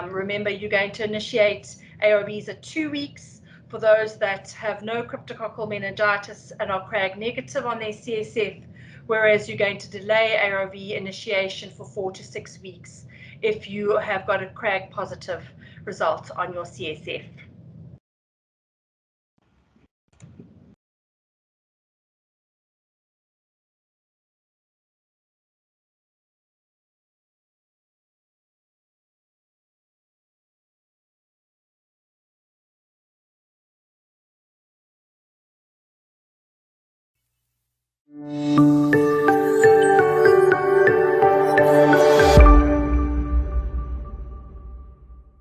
Remember, you're going to initiate ARVs at 2 weeks for those that have no cryptococcal meningitis and are CRAG negative on their CSF, whereas you're going to delay ARV initiation for 4 to 6 weeks if you have got a CRAG positive result on your CSF.